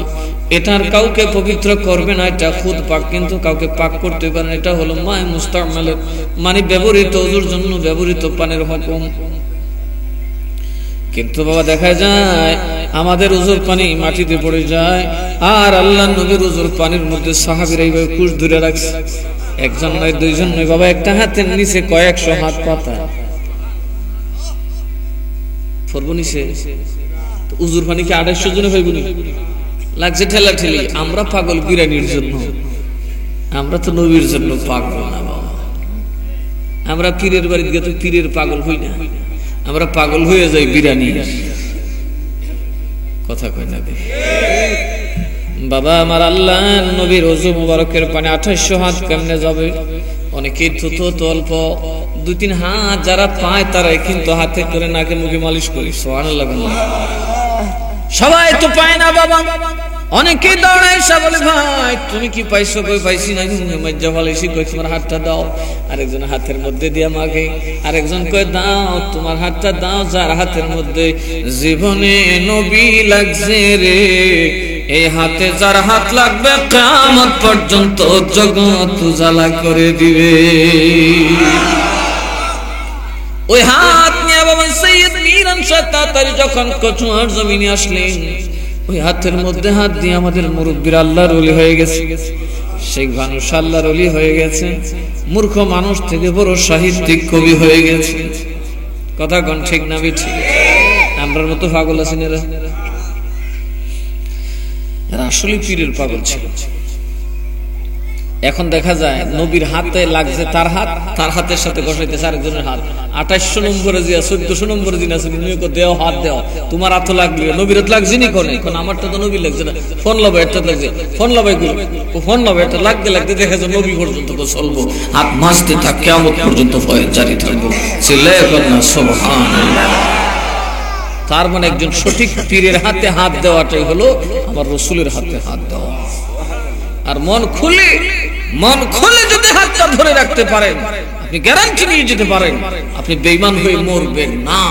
এটার কাউকে পবিত্র করবে না, এটা খুদ পাক, কিন্তু কাউকে পাক করতে পারে না, এটা হলো মায় মুস্তামালের মানে ব্যবহৃত, ওযুর জন্য ব্যবহৃত পানির হুকুম। কিন্তু বাবা দেখা যায় আমাদের ওযুর পানি মাটিতে পড়ে যায়, আর আল্লাহর নবীর ওযুর পানির মধ্যে সাহাবীরা এইভাবে কুশ ধরে রাখছে। একজন নয়, দুইজন নয় বাবা, একটা হাতের নিচে কয়েকশো হাত পাতা ফরবো নিচে। ওযুর পানি কি 2800 জনে হইব না? লাগছে ঠেলা ঠেলি। আমরা পাগল বিরানির জন্য, আমরা তো নবীর জন্য পাগল না বাবা। আমরা পীরের বাড়িতে গিয়ে তো পীরের পাগল হই না, আমরা পাগল হয়ে যাই বিরানি। কথা কয় না বাবা? আমার আল্লাহ নবীর ওযু মুবারকের পানি 2800 হাত কেমনে যাবে? অনেকেই থুথু তো অল্প 2-3 হাত যারা পায় তারাই কিন্তু হাতে করে নাকে মুখে মালিশ করি। সুবহানাল্লাহ। সবাই তো পায় না বাবা। অনেকেই দৌড়ায় বলে ভাই তুমি কি পাইছো? কই পাইছি না, মজ্জা ভালাইছি, কই তোমার হাতটা দাও। আরেকজন হাতের মধ্যে দিয়া মাগে, আরেকজন কয় দাও তোমার হাতটা দাও, যার হাতের মধ্যে জীবনে নবী লাগছে রে, এই হাতে যার হাত লাগবে কিয়ামত পর্যন্ত জগৎ উজালা করে দিবে। ওই হাত নিয়ে বাবা সৈয়দ মিরান শাহ তাতারী যখন কচুয়ার জমিনে আসলেন, ওই হাতের মধ্যে হাত দিয়ে আমাদের মুরব্বিরা আল্লাহর ওলি হয়ে গেছে, শেখ মানুষ আল্লাহর ওলি হয়ে গেছে, মূর্খ মানুষ থেকে বড় সাহিত্যিক কবি হয়ে গেছে। কথা কোন ঠিক না বেঠিক? আমরার মতো পাগল আছেন এরা? এরা আসলে পীরের পাগল ছিল। এখন দেখা যায় নবীর হাতে লাগছে তার হাত, তার হাতের সাথে ঘষাইতেছে আরেকজনের হাত। 2800 নম্বরে দিয়া 1400 নম্বরে দিন আছে, তুমি দেও হাত দেও, তোমার হাত লাগবে, নবীর হাত লাগছে নি কোনে? এখন আমারটা তো নবী লাগছে না, ফোন লাভাই একটা লাগছে, ফোন লাভাই গুলো, ও ফোন লাভাই একটা লাগতে লাগতে দেখা যায় নবী পর্যন্ত চলবো, হাত মাসতে থাক, কিয়ামত পর্যন্ত ফয়েজ জারি থাকবো। চিল্লায়ে কন্না সুবহানাল্লাহ। তার মানে একজন সঠিক পীরের হাতে হাত দেওয়াটাই হলো আমার রাসূলের হাতে হাত দেওয়া। আর মন খুলে মন খুলে যদি হাতটা ধরে রাখতে পারেন, আপনি গ্যারান্টি নিয়ে যেতে পারেন আপনি বেঈমান হয়ে মরবেন না।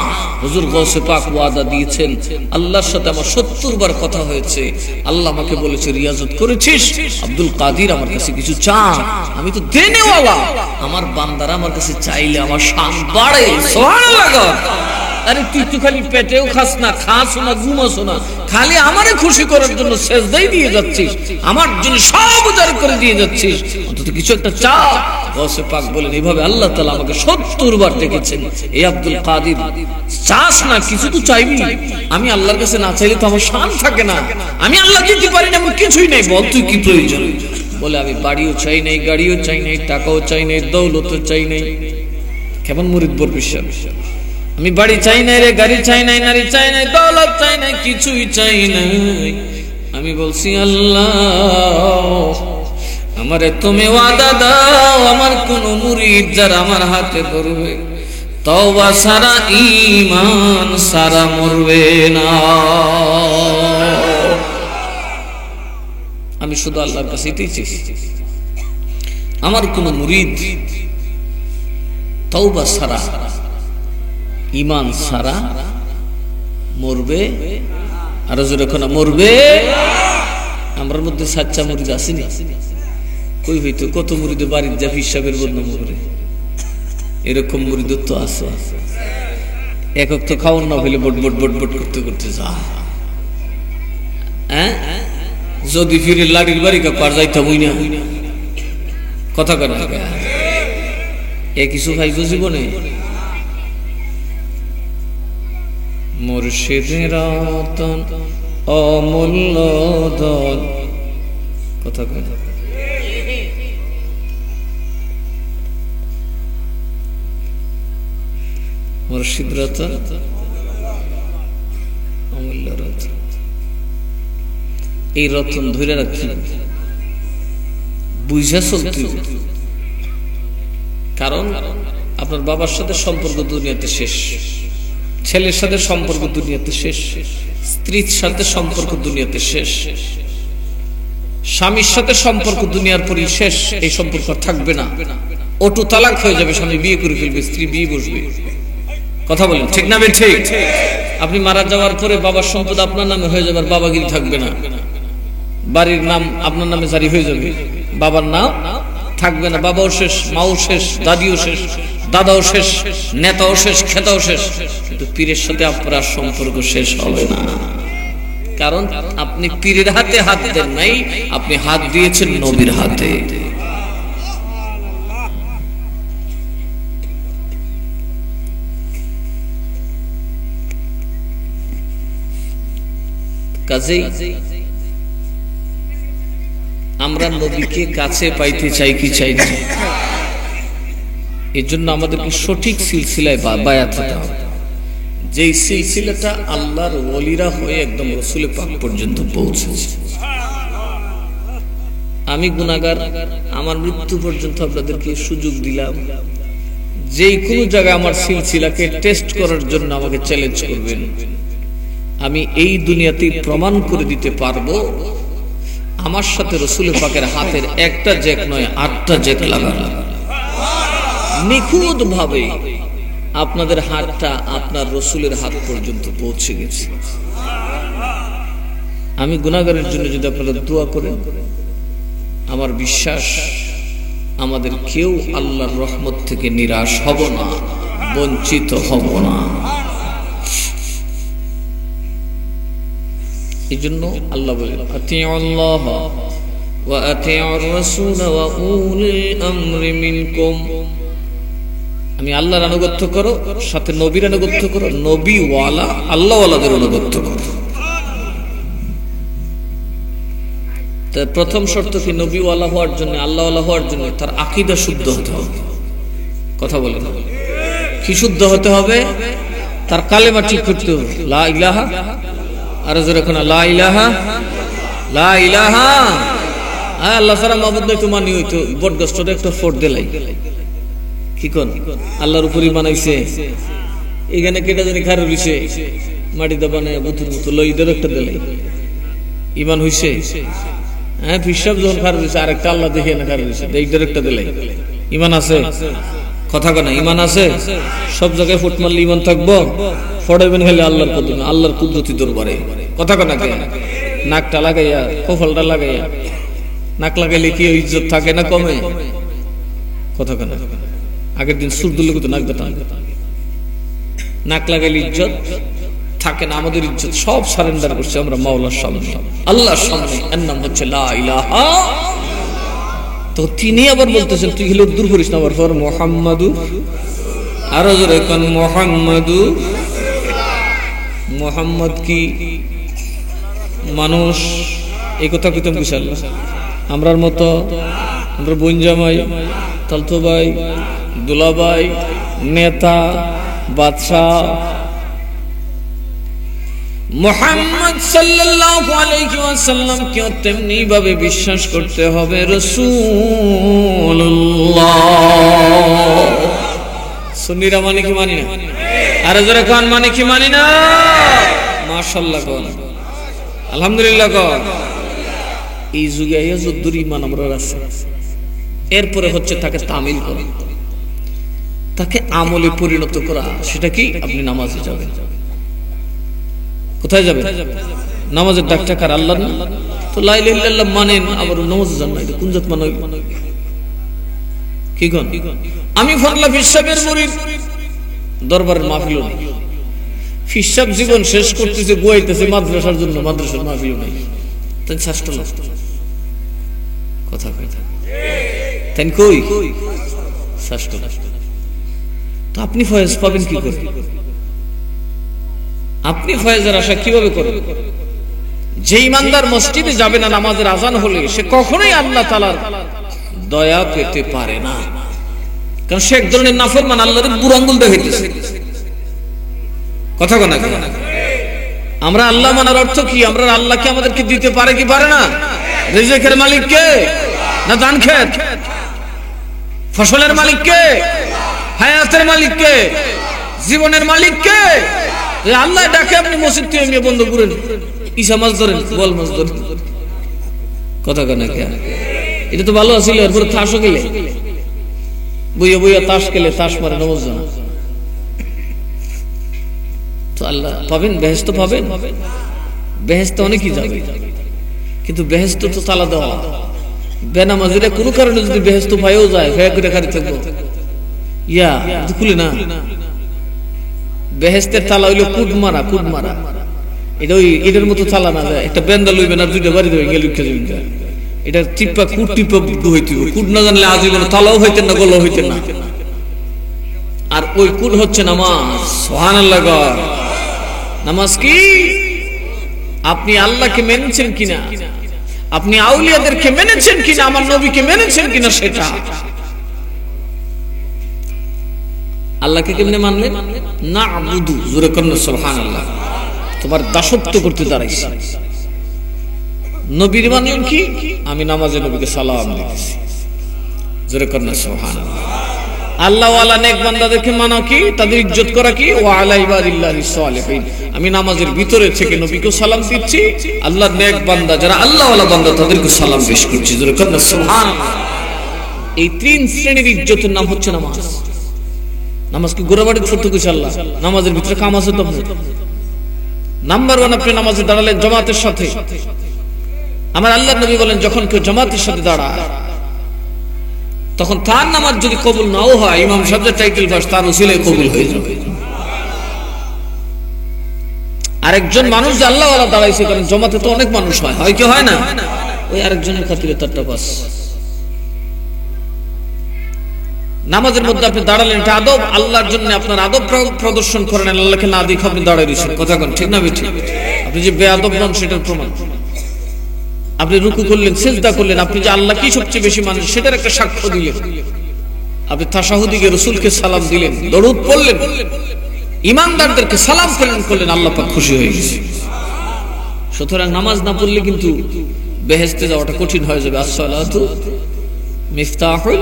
হুজুর গৌসে পাক ওয়াদা দিয়েছেন, আল্লাহর সাথে আমার 70 বার কথা হয়েছে। আল্লাহ আমাকে বলেছে, রিয়াজত করেছিস আব্দুল কাদির, আমার কাছে কিছু চা, আমি তো দেনেওয়ালা। আমার বান্দারা আমার কাছে চাইলে আমার শান বাড়ে। সুবহানাল্লাহ। আরে তুই তো খালি পেটেও খাস না, খাস না, ঘুমাস না, খালি আমারে খুশি করার জন্য সেজদাই দিয়ে যাচ্ছিস, আমার জন্য সব উজাড় করে দিয়ে যাচ্ছিস, অন্তত কিছু একটা চা। গৌসে পাক বলেন, এইভাবে আল্লাহ তাআলা আমাকে 70 বার ডেকেছেন, এই আব্দুল কাদির চাস না, কিছু তো চাইবি। আমি আল্লাহর কাছে না চাইলে তো আমার শান থাকে না, আমি আল্লাহ দিতে পারি না, আমার কিছুই নাই, বল তুই কি প্রয়োজন। বলে আমি বাড়িও চাই নাই, গাড়িও চাই নাই, টাকাও চাই নাই, দৌলতও চাই নাই। কেমন মুরিদ বরবিশাল। আমি বাড়ি চাই নাই রে, গাড়ি চাই নাই, নারী চাই নাই, দৌলত চাই নাই, কিছুই চাই নাই। আমি বলছি, আল্লাহ আমারে তুমি ওয়াদা দাও, আমার কোন মুরিদ যারা আমার হাতে ধরবে, তওবা সারা ঈমান সারা মরবে না। আমি শুধু আল্লাহর কাছে এটাই চাইছি, আমার কোন মুরিদ তওবা সারা ঈমান সারা মরবে। আর যখন মরবে, আমার মধ্যে সাচ্চা মুরিদ আসেনি কই হইতো, কত মুরিদে বাড়ির যা হিসাবের বদনাম করে, এরকম মুরিদ তো আছে। একক তো খাওয়ান না হইলে বট বট বট বট করতে করতে যা, হ্যাঁ যদি ফিরে লাড়ির বাড়ি কাপার যাইতাম হই না, কথা কেন এ কিছু খাইব জীবনে। মুর্শিদের রতন অমূল্য ধন, কথা কেন মুর্শিদ রতন অমূল্য রতন, এই রতন ধরে রাখতে বুঝা চলতে। কারণ আপনার বাবার সাথে সম্পর্ক দুনিয়াতে শেষ, ছেলের সাথে সম্পর্ক দুনিয়াতে শেষ, স্ত্রীর সাথে সম্পর্ক দুনিয়াতে শেষ, স্বামীর সাথে সম্পর্ক দুনিয়ার পরই শেষ। এই সম্পর্ক থাকবে না, অটো তালাক হয়ে যাবে, স্বামী বিয়ে করে ফেলবে, স্ত্রী বিয়ে বসবে। কথা বলেন ঠিক না? ঠিক। আপনি মারা যাওয়ার পরে বাবার সম্পদ আপনার নামে হয়ে যাবে, আর বাবাগিরি থাকবে না, বাড়ির নাম আপনার নামে জারি হয়ে যাবে, বাবার নাম থাকবে না। বাবাও শেষ, মাও শেষ, দাদিও শেষ, দাদাও শেষ, নেতাও শেষ, খেতাও শেষ, কিন্তু পীরের সাথে আপনার সম্পর্ক শেষ হবে না। কারণ আপনি পীরের হাতে হাত দেন নাই, আপনি হাত দিয়েছেন নবীর হাতে। কাজেই আমরা নবীকে কাছে পাইতে চাই কি চাই না, এর জন্য আমাদেরকে সঠিক সিলসিলায় বায়াত হতে হবে, যেই সিলসিলাটা আল্লাহর ওলিরা হয়ে একদম রাসূল পাক পর্যন্ত পৌঁছেছে। আমি গুনাহগার, আমার মৃত্যু পর্যন্ত আপনাদেরকে সুযোগ দিলাম, যেই কোনো জায়গায় আমার সিলসিলাকে টেস্ট করার জন্য আমাকে চ্যালেঞ্জ করবেন, আমি এই দুনিয়াতেই প্রমাণ করে দিতে পারবো আমার সাথে রাসূল পাকের হাতের একটা জেক নয় 8টা জেক লাগানো, নিখুঁত ভাবে আপনাদের হাতটা আপনার রাসূলের হাত পর্যন্ত পৌঁছে গেছে। আমি গুনাহগারের জন্য যদি আপনারা দোয়া করেন, আমার বিশ্বাস আমাদের কেউ আল্লাহর রহমত থেকে নিরাশ হব না, বঞ্চিত হব না। এই জন্য আল্লাহ বলেন, আতিউল্লাহ ওয়া আতিউর রাসূল ওয়া উলিল আমরি মিনকুম। আমি আল্লাহর আনুগত্য করো, সাথে নবীর আনুগত্য করো, নবী ওয়ালা আল্লাহ ওয়ালাদের আনুগত্য করো। তো প্রথম শর্ত কি? নবী ওয়ালা হওয়ার জন্য, আল্লাহ ওয়ালা হওয়ার জন্য তার আকীদা শুদ্ধ হতে হবে। কথা বলেন, কি শুদ্ধ হতে হবে? তার কালেমা ঠিক করতে হবে, লা ইলাহা, আর জোরে কোন লা ইলাহা, লা ইলাহা আল্লাহ ছাড়া মাবুদ নাই তো মানি হইতো, বটগাছটা একটা ফোট দিলাই কি কোন আল্লাহর উপরই বানাইছে। এখানে কেটা জানি খারে রইছে, মাটি দা বানায় বুতুর মতো লইদের একটা দিলাই, ঈমান হইছে? হ্যাঁ পিসাব যখন খারাপ হয়েছে আরেকটা আল্লাহ দেখে না খারাপ হয়েছে এইটার একটা দিলে ইমান আছে কথা কেন ইমান আছে সব জায়গায় ফুট মারলে ইমান থাকবো ফড়াইবেন খালি আল্লাহর কদমে আল্লাহর কুদরতি দরবারে কথা কেন নাকটা লাগাইয়া কপালটা লাগাইয়া নাক লাগাইলে কি ইজ্জত থাকে না কমে কথা কেন আগের দিন সুর দুলে নাক বেতা নাক লাগাইলে ইজ্জত থাকে না আমাদের ইজ্জত সব সারেন্ডার করছে আমরা মাওলার সামনে আল্লাহর সামনে এর নাম হচ্ছে লা ইলাহা তো তিনি আবার বলতেছেন তুই হলো দূর করিস না আবার ফর মুহাম্মাদু আরো জোরে কোন মুহাম্মাদু মুহাম্মদ কি মানুষ এই কথা কইতাম বিশাল আমরার মতো আমরা বোন জামাই তালতো ভাই দুলাভাই নেতা বাদশাহ মুহাম্মদ সাল্লাল্লাহু আলাইহি ওয়াসাল্লাম কে তেমনি ভাবে বিশ্বাস করতে হবে রাসূলুল্লাহ সুন্নিরা মানে কি মানি না আরে জোরে কোন মানে কি মানি না মাশাআল্লাহ কোন আলহামদুলিল্লাহ কোন এই যুগে যদ্দুর ঈমান আমরা আছে এরপরে হচ্ছে তাকে তামিল করা তাকে আমলে পরিণত করা সেটা কি আপনি নামাজে যাবেন কোথায় যাবেন নামাজের ডাকটা কার আল্লাহর না তো লা ইলাহা ইল্লাল্লাহ মানেন আবার নামাজে যান না এটা কোন জাত মানে কি কোন আমি ফরলা ফিসাবের murid দরবারের মাহফিল নেই ফিসাব জীবন শেষ করতেছে গোয়াইতেছে মাদ্রাসার জন্য মাদ্রাসার মাহফিল নেই তাই শাস্ত্র কথা কইতা তাই কই শাস্ত্র তো আপনি ফয়েজ পাবেন কি করে আপনি ফয়েজের আশা কিভাবে করবেন যে ইমানদার মসজিদে যাবে না নামাজের আজান হলে সে কখনোই আল্লাহ তাআলার দয়া পেতে পারে না কারণ সে এক ধরনের নাফরমান আল্লাহর বুড়ো আঙ্গুল দেখাইতেছে কথা কোন না আমরা আল্লাহ মানার অর্থ কি আমরা আল্লাহকে আমাদেরকে দিতে পারে কি পারে না রিজিকের মালিক কে না দান খেত ফসলের মালিক কে হায়াতের মালিক কে জীবনের মালিক কে আল্লাহ ডাকে আপনি মসজিদ থেকে বন্ধ করেন ঈশা মাস ধরেন বল মাস ধরেন কথা কেন এটা তো ভালো আছিল এরপরে তাসও গেলে বইয়া বইয়া তাস খেলে তাস মারে নামাজ জানা তো আল্লাহ পাবেন বেহেশত পাবেন বেহেশত অনেকই যাবে কিন্তু বেহেশত তো তালা দেওয়া বেনামাজিরা কোনো কারণে যদি বেহেশত পাইও যায় ভয় করে খালি থাকবো ইয়া খুলে না বেহেশতের তালা হইলো কুড মারা এটা ওই এটার মতো তালা না যায় একটা বেন্দা লইবেন আর দুইটা বাড়ি দেবেন গেলে এটা টিপা কুড টিপা হইতে কুড না জানলে আজীবন তালাও হইতেন না গলাও হইতেন না আর ওই কুড হচ্ছে নামাজ সুবহানাল্লাহ নামাজ কি আপনি আল্লাহকে মেনেছেন কিনা আপনি আউলিয়াদেরকে মেনেছেন কিনা আমার নবীকে মেনেছেন কিনা সেটা আল্লাহকে কেমনে মানলেন না আবুদু জোরে কোন সুবহানাল্লাহ তোমার দাসত্ব করতে দাঁড়াইছি নবীর মানলেন কি আমি নামাজে নবীকে সালাম দিতেছি জোরে কোন সুবহানাল্লাহ আল্লাহ ওয়ালা নেক বান্দাদেরকে মানা কি তাদের ইজ্জত করা কি ওয়া আলা ইবাদিল্লাহিস সালিহিন আমি নামাজের ভিতরে থেকে নবীকে সালাম দিচ্ছি আল্লাহর নেক বান্দা যারা আল্লাহ ওয়ালা বান্দা তাদেরকে সালাম পেশ করছি জোরে কোন সুবহানাল্লাহ এই তিন শ্রেণীর ইজ্জতের নাম হচ্ছে নামাজ নামাজ কি গোরাবাড়ি করতে কইছে আল্লাহ নামাজের ভিতরে কাম আছে তো নাম্বার 1 আপনি নামাজে দাঁড়ালেন জামাতের সাথে আমার আল্লাহর নবী বলেন যখন কেউ জামাতের সাথে দাঁড়ায় তখন তার নামাজ যদি কবুল নাও হয় ইমাম সাহেবের টাইটেল পাস তার ওসিলায় কবুল হয়ে যাবে আরেকজন মানুষ যে আল্লাহ ওয়ালা দাঁড়াইছে কারণ জামাতে তো অনেক মানুষ হয় কি হয় না ওই আরেকজনের খাতিরে তারটা পাস নামাজের মধ্যে আপনি দাঁড়ালেন এটা আদব আল্লাহর জন্য আপনার আদব প্রদর্শন করেন আল্লাহকে না দেখে আপনি দাঁড়ায় রয়েছেন কথা কোন ঠিক না ঠিক আপনি যে বেয়াদব নন সেটার প্রমাণ আপনি রুকু করলেন সিজদা করলেন আপনি যে আল্লাহ কি সবচেয়ে বেশি মানেন সেটার একটা সাক্ষ্য দিলেন আপনি তাশাহুদে রাসূলকে সালাম দিলেন দরুদ পড়লেন ঈমানদারদেরকে সালাম করলেন আল্লাহ পাক খুশি হয়ে গেছে সুতরাং নামাজ না পড়লে কিন্তু বেহেশতে যাওয়াটা কঠিন হয়ে যাবে আসসালাতু মিফতাহুল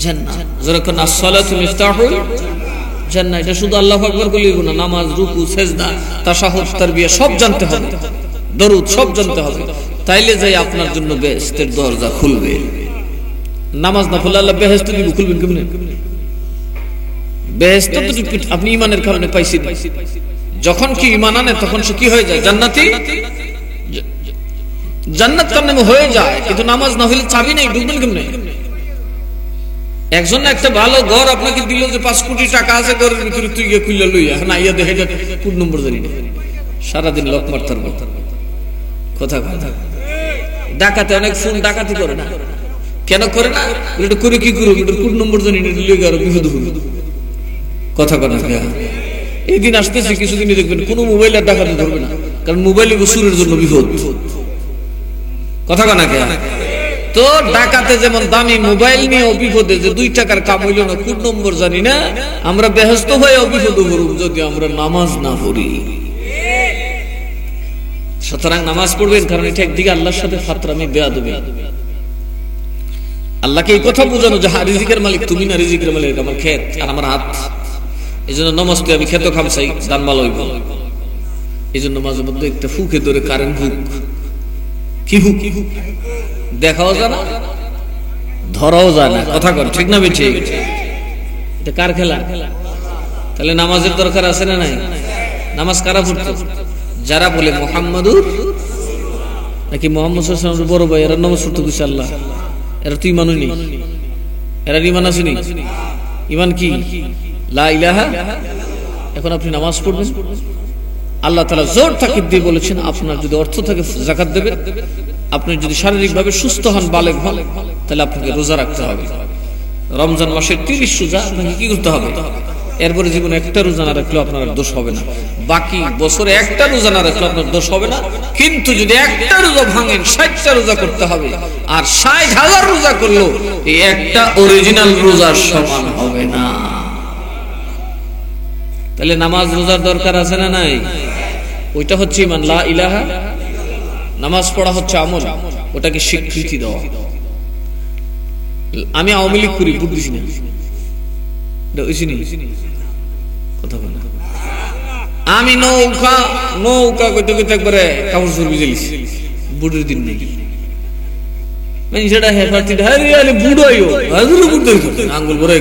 জান্নাহ যখন আসসালাতু মিফতাহুল জান্নাহ এটা শুধু আল্লাহু আকবার বললেই না নামাজ রুকু সিজদা তাশাহুদ তারবিয়া সব জানতে হবে দরুদ সব জানতে হবে তাইলে যাই আপনার জন্য বেহেশতের দরজা খুলবে। নামাজ না পড়লে আল্লাহ বেহেশত দিব, খুলবেন কেমনে? বেহেশত তো আপনি ঈমানের কারণে পাইছেন। যখন কি ঈমান আনে তখন সে কি হয়ে যায়? জান্নাতি, জান্নাত কান্নামে হয়ে যায়। কিন্তু নামাজ না হলে চাবি নেই, ঢুকবেন কেমনে? একজন একটা ভালো ঘর আপনাকে দিল যে 5 কোটি টাকা আছে ঘরের ভিতরে, তুই গিয়ে খুললে লইয়া না ইয়া দেখে কোন নম্বর জানি না, সারাদিন লক মারতার কথা কথা। ডাকাতে অনেক ফোন ডাকাতি করে না, কেন করে না? এটা করে কি করবো, এটা কোন নম্বর জানি না, লইয়া আরো বিপদ হল কথা কথা। এই দিন আসতেছে, কিছুদিনই দেখবেন কোন মোবাইল আর ডাকাতি ধরবে না, কারণ মোবাইল সুরের জন্য বিপদ কথা কথা। তো ডাকাতে যেমন দামি মোবাইল নিয়ে বিপদে, যে 2 টাকার কাম হইল না, কোন নম্বর জানি না, আমরা বেহেশত হয়ে বিপদ করব যদি আমরা নামাজ না পড়ি। সুতরাং নামাজ পড়বেন, কারণ এটা একদিকে আল্লাহর সাথে ফাতরামি, বেয়াদবি। আল্লাহকে এই কথা বোঝানো যে রিজিকের মালিক তুমি না, রিজিকের মালিক আমার ক্ষেত আর আমার হাত। এই জন্য নামাজ তো আমি খেতে খামসাই, দান ভালো হইব। এই জন্য মাঝে মধ্যে একটা ফুকে ধরে কারেন্ট হুক, কি হুক দেখাও যায় না, ধরাও যায় না, কথা কর ঠিক না বেঠি? এটা কার খেলা? তাহলে নামাজের দরকার আছে না নাই? নামাজ কারা পড়তো? যারা বলে মুহাম্মাদুর, নাকি মুহাম্মদ সাল্লাল্লাহু আলাইহি ওয়াসাল্লামের বড় ভাই, এরা নামাজ পড়তো কিছু আল্লাহ, এরা তো ঈমান হয়নি, এরা ঈমান আসেনি। ঈমান কি? লা ইলাহা। এখন আপনি নামাজ পড়বেন, আল্লাহ তাআলা জোর তাকিদ দিয়ে বলেছেন আপনার যদি অর্থ থাকে যাকাত দেবেন, আপনি যদি শারীরিকভাবে সুস্থ হন, বালেগ হন, তাহলে আপনাকে রোজা রাখতে হবে। রমজান মাসের 30 রোজা আপনাকে কি করতে হবে? এরপরে জীবনে একটা রোজা না রাখলেও আপনার দোষ হবে না, বাকি বছরে একটা রোজা না রাখলেও আপনার দোষ হবে না। কিন্তু যদি একটা রোজা ভাঙেন, 60টা রোজা করতে হবে, আর 60,000 রোজা করলেও এই একটা অরিজিনাল রোজার সমান হবে না। তাহলে নামাজ রোজার দরকার আছে না নাই? ওইটা হচ্ছে ঈমান, লা ইলাহা। নামাজ পড়া হচ্ছে আমল, ওটাকে স্বীকৃতি দেওয়া। আমি আওয়ামী লীগ করি, ভোট দিছি না, কথা বলে। আমি নৌকা নৌকা করতে করতে একবারে কাপড় চোপড় ভিজে লিছি, ভোটের দিন নেই সেটা বুড়াইও আঙ্গুল বড়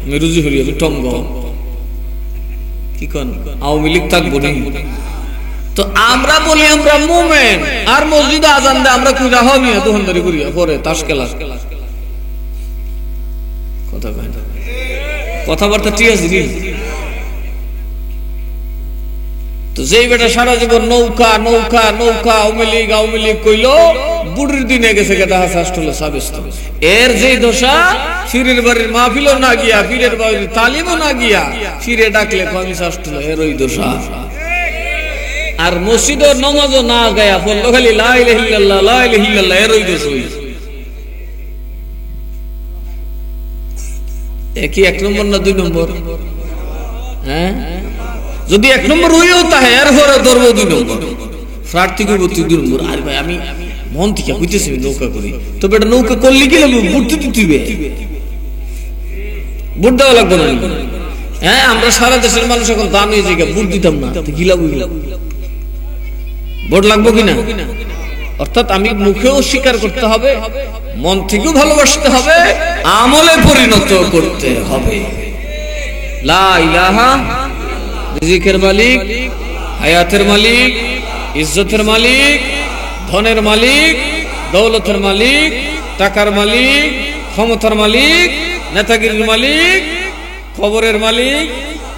আমি রুজি হলি, আমি টঙ্গ কি কন আওয়ামী লীগ থাকবো না। তো আমরা বলি আমরা মোমেন, আর মসজিদে আজান দেয় আমরা কইরা হমি দোকানদারি করিয়া পরে তাস খেলা কথা কয় না, কথাবার্তা ঠিক আছে। তো যেই বেটা সারা জীবন নৌকা নৌকা নৌকা আওয়ামী লীগ কইলো, বুড়ির দিনে গেছে গেটা হাসলে সাবেস্ত। এর যে দশা, ফিরের বাড়ির মাহফিলও না গিয়া, ফিরের বাড়ির তালিমও না গিয়া, ফিরে ডাকলে আমি শাসলে, এর ওই দশা। আর মসজিদও নামাজও না গায়া পড়লো খালি লা ইলাহা ইল্লাল্লাহ লা ইলাহা ইল্লাল্লাহ, এর ওই দোষ। কি 1 নম্বর না 2 নম্বর? হ্যাঁ, যদি 1 নম্বর হইও তাহে এর পরে ধরবো 2 নম্বর, প্রার্থী করবো 2 নম্বর। আর ভাই আমি মন থেকে হইতেছি নৌকা করি, তো বেটা নৌকা করলে কি লাগবে? ভোট দিতে দিবে, ভোট দেওয়া লাগবে না। হ্যাঁ, আমরা সারা দেশের মানুষ এখন দান হয়ে যাই, ভোট দিতাম না, কি লাগবে? ভোট লাগবো কিনা? অর্থাৎ আমি মুখেও স্বীকার করতে হবে, মন থেকেও ভালোবাসতে হবে, আমলে পরিণত করতে হবে। লা ইলাহা, রিজিকের মালিক, হায়াতের মালিক, ইজ্জতের মালিক, ধনের মালিক, দৌলতের মালিক, টাকার মালিক, ক্ষমতার মালিক, নেতাগিরির মালিক, খবরের মালিক,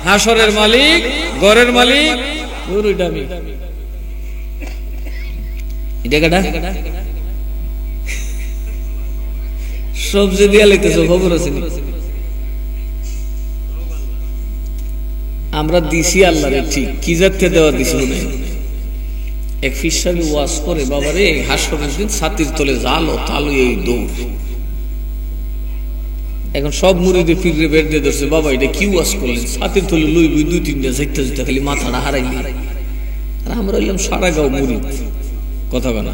হাসরের মালিক, ঘরের মালিক, সবজি দিয়া লাইতেছ, খবর আছে। আমরা দিছি আল্লাহরে, ঠিক কি যাতে দেওয়া দিছিল না। এক ফিসাবি ওয়াজ করে, বাবারে হাসরের দিন ছাতির তলে জাল ও তালু এই দৌড়। এখন সব মুরিদে ফিরে বের দিয়ে ধরছে, বাবা এটা কি ওয়াজ করলেন? ছাতির তলে লই বই 2-3টা যাইতে যাইতে খালি মাথাটা হারাইলি। আর আমরা হইলাম সারা গাঁও মুরিদ, কথা বলা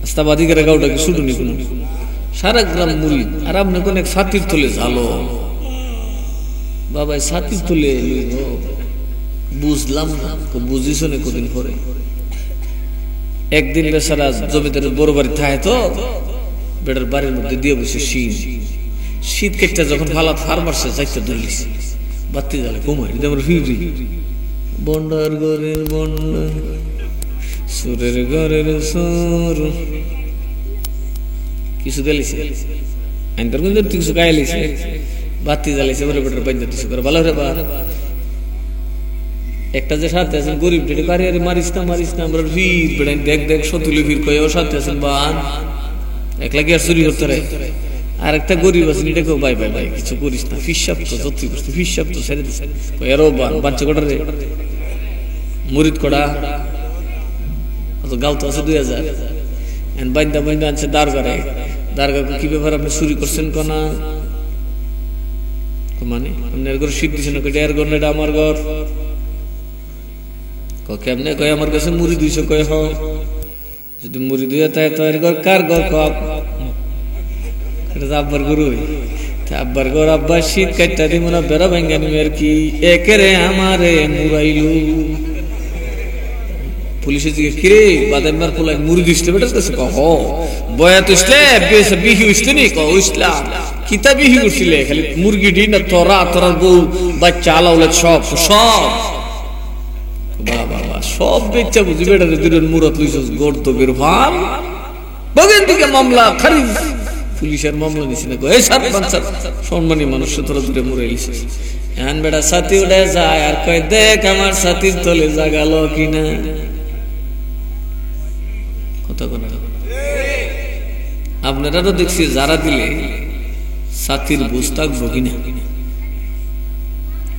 আস্তাবাদিকের গাঁওটাকে শুটুনি কোন সারা গ্রাম মুরিদ। আর আপনি কোন এক ছাতির তলে জালো, বাবা ছাতির তলে বুঝলাম না, বুঝিস না কদিন পরে একদিন বেচারা জমিদার বড় বাড়ি থাকে তো বেটার বাড়ির মধ্যে দিয়ে বসে শীত কেটে যখন ভালো ফার মারছে চাইতে ধরলিস বাতি জ্বালে কমাই আমার ফিরি বন্ডার ঘরের বন্ডা সুরের ঘরের সুর কিছু দিলিছে আইনটার কিন্তু কিছু গাইলিছে বাতি জ্বালিছে বলে বেটার বাইন্দা দিছে করে ভালো রে বা একটা যে সাথে আছেন গরিব ডেটে কারে আরে মারিস না আমরা ভিড় বেড়াই দেখ সতুলি ভিড় কয়ে ও সাথে আছেন বান একলা কি আর চুরি করতে রে আর একটা গরিব আছেন এটা কেউ ভাই কিছু করিস না ফিসাব তো যতই করতে ফিসাব তো ছেড়ে দিস এরও বাচ্চা কটা রে মুরিদ কড়া গাল তো আছে 2000 বাইন্দা আনছে দারগারে কি ব্যাপার আপনি চুরি করছেন কোনা মানে আপনার ঘর শীত দিছে না এর ঘর না এটা আমার ঘর কেমনে কয় আমার কাছে মুড়ি 200 কয় হ যদি মুড়ি 2 তাই তো এর ঘর কার ঘর কপ এটা আব্বার গরু আব্বার ঘর আব্বা শীত কাটটা দিব না বেড়া ভাঙ্গা নিবে আর কি একেরে আমারে মুরাইলু পুলিশে জিজ্ঞেস কিরে বাদামার পোলাই মুড়ি দিতে বেটার কাছে কহ বয়াত ইসলে বিহি হইছে নি কহ ইসলাম কিতা বিহি করছিলে খালি মুরগি ডি না তোরা বউ বাচ্চা আলাউলা সব বাবা সব বেচ্চা বুঝি বেটা দুজন মুরত লইছস গর্ত বের ভাল বগেন থেকে মামলা খারিজ পুলিশের মামলা নিছে না এই সাত সম্মানী মানুষ তোরা দুটো মুরাইলিস এখন বেটা সাথী উড়ে যায় আর কয় দেখ আমার সাথীর তলে জাগালো কিনা কথা কথা আপনারা তো দেখছি যারা দিলে সাথীর বুঝ থাকবো কিনা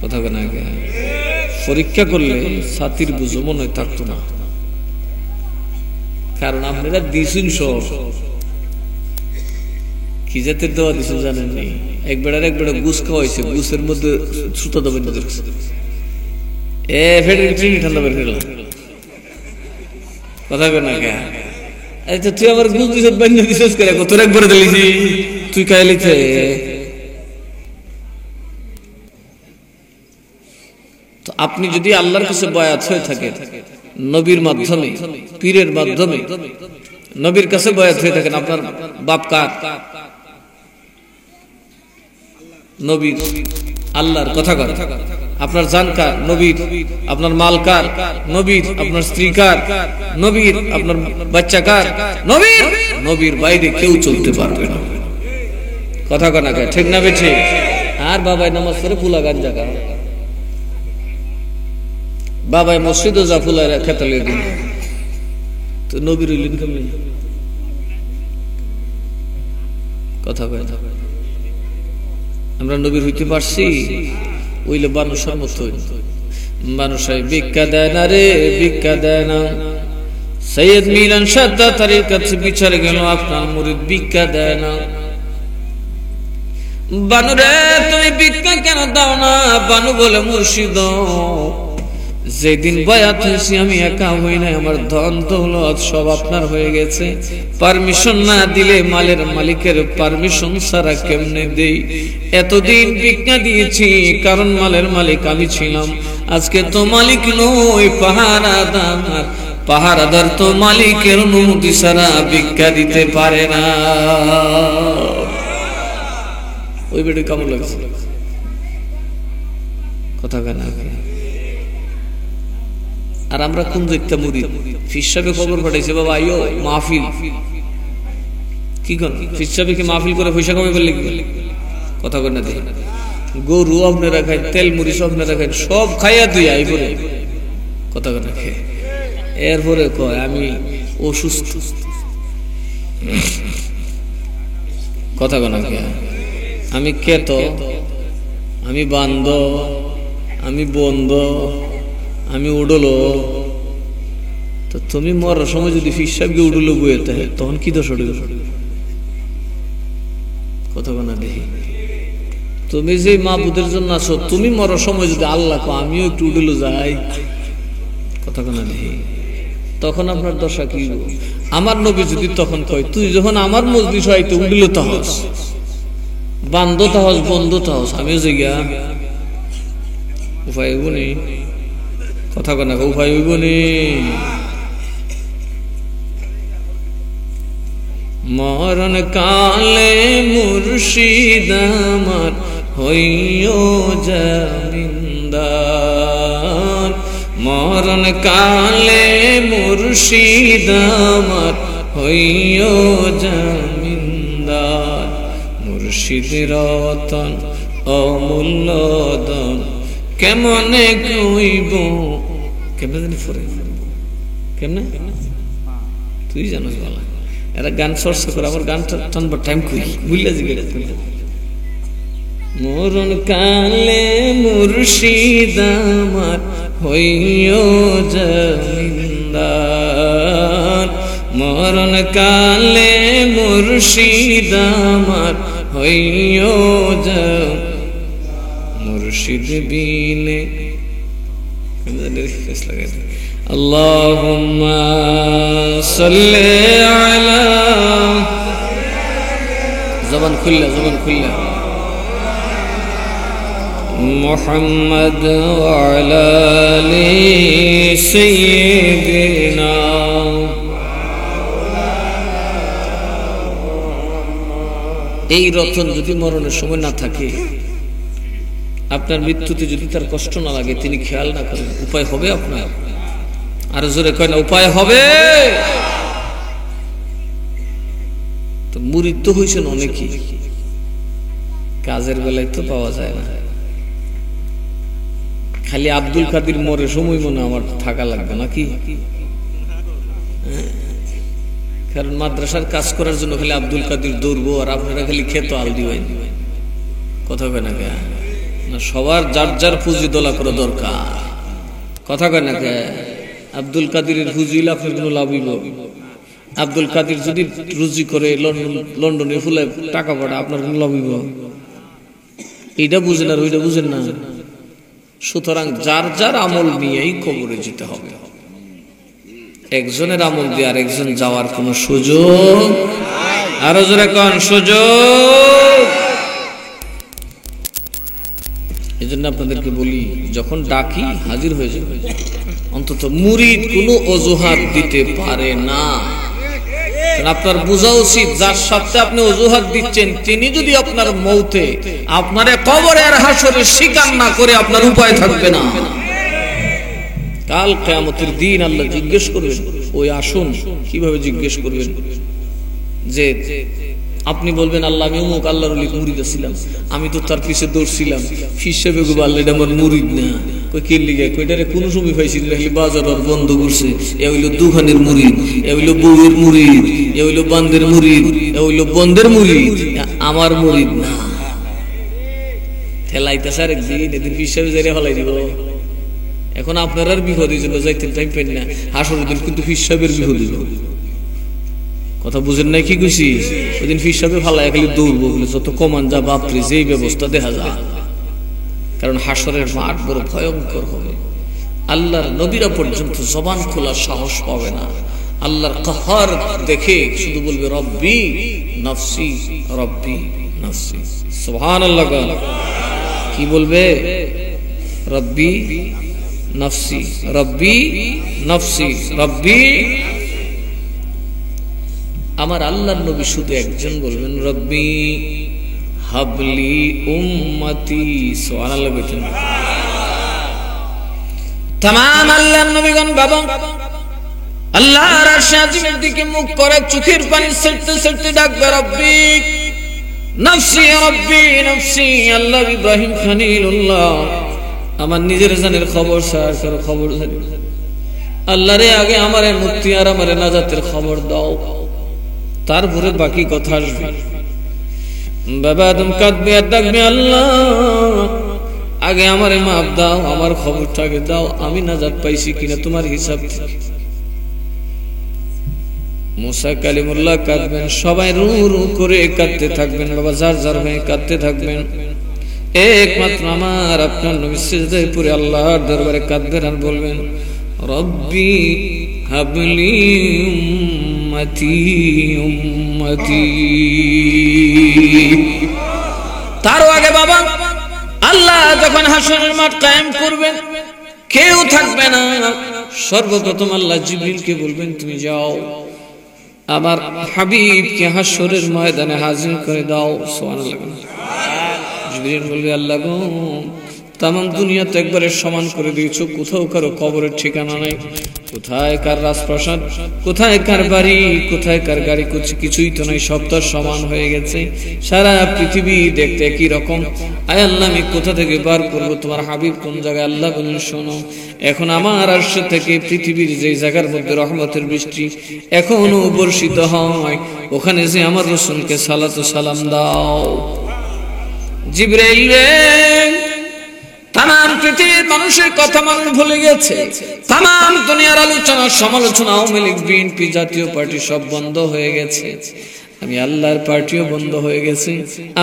কথা কেনা পরীক্ষা করলে সাথীর বুঝো মনে হয় থাকতো না কারণ আপনারা দিয়েছেন সব কি জাতের দেওয়া দিয়েছেন জানেননি এক বেড়া গুস খাওয়া হয়েছে গুসের মধ্যে সুতো দেবেন ঠান্ডা বের গেল কথা কেনা আচ্ছা তুই আমার গুস দিস বান্ধব বিশ্বাস করে তোর একবার দিলিছি তুই খাইলিছে তো আপনি যদি আল্লাহর কাছে বয়াত হয়ে থাকে নবীর মাধ্যমে পীরের মাধ্যমে নবীর কাছে বয়াত হয়ে থাকেন আপনার বাপ কার নবীর আল্লাহর কথা কার আপনার জান কার নবীর আপনার মাল কার নবীর আপনার স্ত্রী কার নবীর আপনার বাচ্চা কার নবীর বাইরে কেউ চলতে পারবে না কথা কানা ঠিক না বেঠে আর বাবাই নামাজ পড়ে ফুলা গাঞ্জা খা বাবাই মসজিদও যা ফুলা খেতে লেগে তো নবীর হইলেন কেমনি কথা কয় আমরা নবীর হইতে পারছি ওইলে মানুষের মতো মানুষের ভিক্ষা দেয় না রে ভিক্ষা দেয় না সৈয়দ মিলন সাদ্দা তারির কাছে বিচারে গেল আপনার মুরিদ ভিক্ষা দেয় না বানু রে তুমি ভিক্ষা কেন দাও না বানু বলে মুর্শিদ যেদিন বয়াত হয়েছি আমি একা হই না আমার ধন দৌলত সব আপনার হয়ে গেছে পারমিশন না দিলে মালের মালিকের পারমিশন ছাড়া কেমনে দেই এতদিন ভিক্ষা দিয়েছি কারণ মালের মালিক আমি ছিলাম আজকে তো মালিক নই পাহারাদার তো মালিকের অনুমতি ছাড়া ভিক্ষা দিতে পারে না ওই বেটে কেমন লাগছে কথা কেনা আর আমরা কোন দেখতে মুরিদ ফির সাহেবে খবর পাঠাইছে বাবা আইও মাহফিল কি কর ফির সাহেবে কি মাহফিল করে পয়সা কামাই বললে কি কথা কর না দে গরু আপনারা খায় তেল মুড়ি সব আপনারা খায় সব খাইয়া তুই আই পরে কথা কর না খেয়ে এরপরে কয় আমি অসুস্থ কথা কর না খেয়ে আমি কেত আমি বান্ধ আমি বন্ধ আমি উডলো তো তুমি মরার সময় যদি ফির সাহেবকে উডলো বইয়ে থাকে তখন কি দোষ উঠবে কথা না দেখি তুমি যে মাহবুদের জন্য আছো তুমি মরার সময় যদি আল্লাহ কো আমিও একটু উডলো যাই কথা না দেখি তখন আপনার দশা কি আমার নবী যদি তখন কয় তুই যখন আমার মজলিস হয় তো উডলো তাহস বান্ধ তাহস বন্ধ তাহস আমিও জিগা উপায় নেই কথা কনা উপায় হইব নি মরণ কালে মুর্শিদ আমার হইও জমিনদার, মরণ কালে মুর্শিদ আমার হইও জমিনদার। মুর্শিদ রতন অমূল্য দান কেমনে কইব, কেমনে জানি ফরে কেমনে তুই জানোস বলা, এরা গান চর্চা করে আমার গান টানবার টাইম কই ভুলিয়া জিজ্ঞেস। মরণ কালে মুর্শিদ আমার হইও জমিনদার, মরণ কালে মুর্শিদ আমার হইও মুর্শিদ বিনে আল্লাহুম্মা সাল্লি আলা, জবান খুললা জবান খুললা, মুহাম্মদ ওয়া আলা আলি সাইয়্যিদিনা। এই রতন যদি মরণের সময় না থাকে, আপনার মৃত্যুতে যদি তার কষ্ট না লাগে, তিনি খেয়াল না করেন, উপায় হবে আপনার? আর জোরে কয় না উপায় হবে? তো মুরিদ তো হইছেন অনেকেই, কাজের বেলায় তো পাওয়া যায় না। খালি আব্দুল কাদির মরে সময় মনে আমার থাকা লাগবে নাকি? কারণ মাদ্রাসার কাজ করার জন্য খালি আব্দুল কাদির দৌড়বো, আর আপনারা খালি খেত আল দিবেন, কথা কয় না কে? না, সবার যার যার পুঁজি দোলা করা দরকার, কথা কয় না কে? আব্দুল কাদিরের পুঁজি হইলে আপনার কোনো লাভ হইব? আব্দুল কাদির যদি রুজি করে লন্ডনে ফুলে টাকা পাঠায়, আপনার কোনো লাভ হইব? এইটা বুঝেন আর ওইটা বুঝেন না। সুতরাং যার যার আমল নিয়েই কবরে যেতে হবে। একজনের আমল দিয়ে আর একজন যাওয়ার কোন সুযোগ, আরো জোরে কোন সুযোগ? এই জন্য আপনাদেরকে বলি, যখন ডাকি হাজির হয়ে যাবে। অন্তত মুরিদ কোনো অজুহাত দিতে পারে না। আপনার বোঝা উচিত, যার সাথে আপনি অজুহাত দিচ্ছেন তিনি যদি আপনার মৌতে আপনারে কবরের হাসরে স্বীকার না করে, আপনার উপায় থাকবে না। কাল কিয়ামতের দিন আল্লাহ জিজ্ঞেস করবেন, ওই আসুন। কিভাবে জিজ্ঞেস করবেন? যে আপনি বলবেন আল্লাহ আমি অমুক আল্লাহর ওলি মুরিদ ছিলাম, আমি তো তার পিছে দৌড়ছিলাম, হিসেবে গো আল্লাহ এটা আমার মুরিদ না। কই কি লিগে? কইটারে কোন সময় পাইছিল, খালি বাজার আর বন্ধ করছে। এ হইল দোকানের মুরিদ, এ হইল বউয়ের মুরিদ, এ হইল বান্দের মুরিদ, এ হইল বন্ধের মুরিদ, আমার মুরিদ না। ঠেলাইতেছে আর একদিন, এদিন হিসেবে যাইরে ফেলাই দিব। এখন আপনার আর বিপদের জন্য যাইতে টাইম পেন না, হাসরের দিন কিন্তু হিসাবের বিপদ হইল। কথা বুঝেন নাই কি কইছি? ওই দিন হিসাবে ফালাই খালি দৌড়বো বলে, যত কমান যা বাপরে যেই ব্যবস্থা দেখা যায়। কারণ হাসরের মাঠ বড় ভয়ঙ্কর হবে। আল্লাহর নবীরা পর্যন্ত জবান খোলার সাহস পাবে না। আল্লাহর কাহার দেখে শুধু বলবে রব্বি নফসি রব্বি নফসি। সুবহানাল্লাহ। কি বলবে? রব্বি নফসি রব্বি নফসি রব্বি। আমার আল্লাহর নবী শুধু একজন বলবেন, রব্বি হাবলি উম্মতি। সুবহানাল্লাহ বলেন। तमाम আল্লাহর নবীগণ বাবা আল্লাহর আরশে আজিমের দিকে মুখ করে চোখের পানি ছেড়তে ছেড়তে ডাকবে, রব্বি নফসি রব্বি নফসি। আল্লাহ ইব্রাহিম খলিলুল্লাহ আমার নিজের জানের খবর স্যার কারো খবর জানি। আল্লাহ রে, আগে আমারে মুক্তি আর আমারে নাজাতের খবর দাও, তারপরে বাকি কথা আসবে। বাবা আদম কাঁদবে আর ডাকবে, আল্লাহ আগে আমারে মাফ দাও, আমার খবরটাকে দাও, আমি নাজাত পাইছি কিনা তোমার হিসাব। মুসা কালিমুল্লাহ কাঁদবেন, সবাই রু রু করে কাঁদতে থাকবেন। বাবা যার যার হয়ে কাঁদতে থাকবেন। একমাত্র আমার আপনার নবী সিজদায় পড়ে আল্লাহর দরবারে কাঁদবেন আর বলবেন, রব্বি হাবলি উম্মতি উম্মতি। তারও আগে বাবা আল্লাহ যখন হাসরের মাঠ কায়েম করবেন, কেউ থাকবে না। সর্বপ্রথম আল্লাহ জিবরিলকে বলবেন, তুমি যাও আমার হাবিবকে হাসরের ময়দানে হাজির করে দাও। সুবহানাল্লাহ। জিবরিল বলবে আল্লাহ গো, তাম দুনিয়াতে একবারে সমান করে দিয়েছো, কোথাও কারো কবরের ঠিকানা নাই, কোথায় কার রাজপ্রাসাদ, কোথায় কার বাড়ি, কোথায় কার গাড়ি, কিছুই তো নাই, সব তো সমান হয়ে গেছে। সারা পৃথিবী দেখতে একই রকম। আয় আল্লাহ, আমি কোথা থেকে বার করবো তোমার হাবিব কোন জায়গায়? আল্লাহ বলেন শোনো, এখন আমার আরশ থেকে পৃথিবীর যে জায়গার মধ্যে রহমতের বৃষ্টি এখনো বর্ষিত হয়, ওখানে যে আমার রাসূলকে সালাতু সালাম দাও। জিবরাইল রে, তাম পৃথিবীর মানুষের কথা মানুষ ভুলে গেছে, তাম দুনিয়ার আলোচনা সমালোচনা, আওয়ামী লীগ বিএনপি জাতীয় পার্টি সব বন্ধ হয়ে গেছে, আমি আল্লাহর পার্টিও বন্ধ হয়ে গেছে,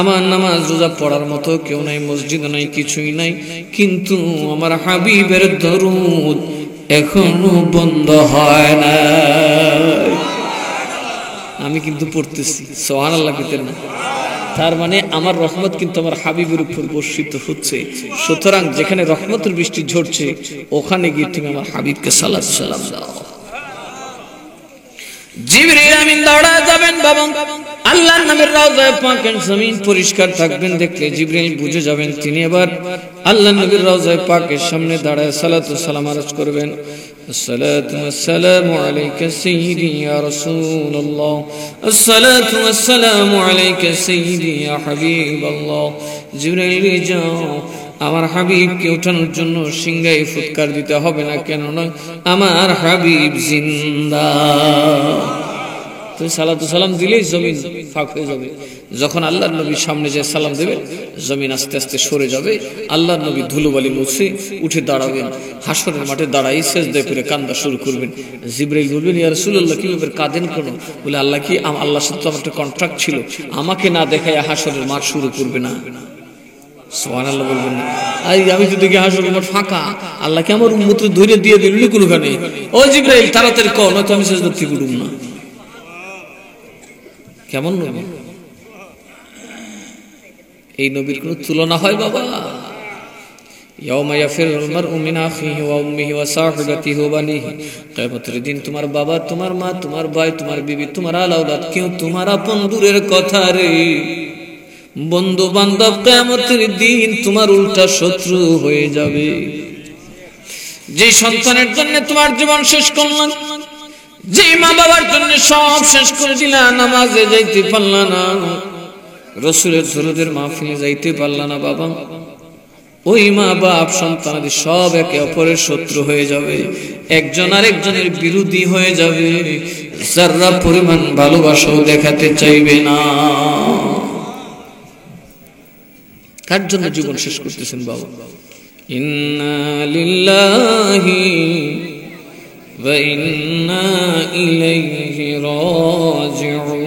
আমার নামাজ রোজা পড়ার মতো কেউ নাই, মসজিদ নাই, কিছুই নাই, কিন্তু আমার হাবিবের দরুদ এখনো বন্ধ হয় না। আমি কিন্তু পড়তেছি, সুবহানাল্লাহ কইতেন না? তার মানে আমার রহমত কিন্তু আমার হাবিবের উপর বর্ষিত হচ্ছে। সুতরাং যেখানে রহমতের বৃষ্টি ঝরছে ওখানে গিয়ে তুমি আমার হাবিবকে সালাত সালাম দাও। জিবরিল আমিন দৌড়ায় যাবেন বাবা, আল্লাহর নামের রওজায়ে পাকের জমিন পরিষ্কার থাকবেন দেখলে জিবরিল বুঝে যাবেন তিনি এবার আল্লাহর নবীর রওজায়ে পাকের সামনে দাঁড়ায় সালাতু সালাম আরজ করবেন। আসসালাতু ওয়াসসালামু আলাইকা সাইয়্যিদি ইয়া রাসূলুল্লাহ, আসসালাতু ওয়াসসালামু আলাইকা সাইয়্যিদি ইয়া হাবিবাল্লাহ। জিবরাইল যাও, আমার হাবিবকে ওঠানোর জন্য সিংহায় ফুৎকার দিতে হবে না, কেন না আমার হাবিব জিন্দা। তুমি সালাতু সালাম দিলেই জমিন ফাঁক হয়ে যাবে। যখন আল্লাহর নবীর সামনে যে সালাম দেবে জমিন আস্তে আস্তে সরে যাবে, আল্লাহর নবী ধুলোবালি মুছে উঠে দাঁড়াবেন, হাসরের মাঠে দাঁড়াই সেজদা করে কান্দা শুরু করবেন। জিবরাইল বলবেন ইয়া রাসূলুল্লাহ কিভাবে কাঁদেন কেন? বলে আল্লাহ কি আল্লাহর সাথে আমার একটা কন্ট্রাক্ট ছিল, আমাকে না দেখায় হাসরের মাঠ শুরু করবে না। সুবহানাল্লাহ বলবেন না? আমি যদি দেখি হাসরের মাঠ ফাঁকা, আল্লাহ কি আমার উম্মতকে ধরে দিয়ে দিল কোনখানে? ও জিবরাইল তাড়াতাড়ি কও, নয়তো আমি সেজদা থেকে উঠব না। কেমন নবী? এই নবীর কোন তুলনা হয় বাবা? ইয়াউমা ইয়াফিরুল মারউ মিন আখিহি ওয়া উম্মিহি ওয়া সাহিবাতিহি ওয়া বানিহি, কিয়ামতের দিন তোমার বাবা, তোমার মা, তোমার ভাই, তোমার বিবি, তোমার আলাউলাদ কেউ তোমার আপন দূরের কথা রে। বন্ধু বান্ধব কিয়ামতের দিন তোমার উল্টা শত্রু হয়ে যাবে। যে সন্তানের জন্য তোমার জীবন শেষ করলাম, যে মা বাবার জন্য সব শেষ করে দিলা, নামাজে যাইতে পারলা না, রাসূলের দরুদের মাহফিলে যাইতে পারলা না বাবা, ওই মা বাপ সন্তানাদি সব একে অপরের শত্রু হয়ে যাবে, একজন আরেকজনের বিরোধী হয়ে যাবে, যারা পরিমাণ ভালোবাসাও দেখাতে চাইবে না। কার জন্য জীবন শেষ করতেছেন বাবা? ইন্না লিল্লাহি ওয়া ইন্না ইলাইহি রাজিউন।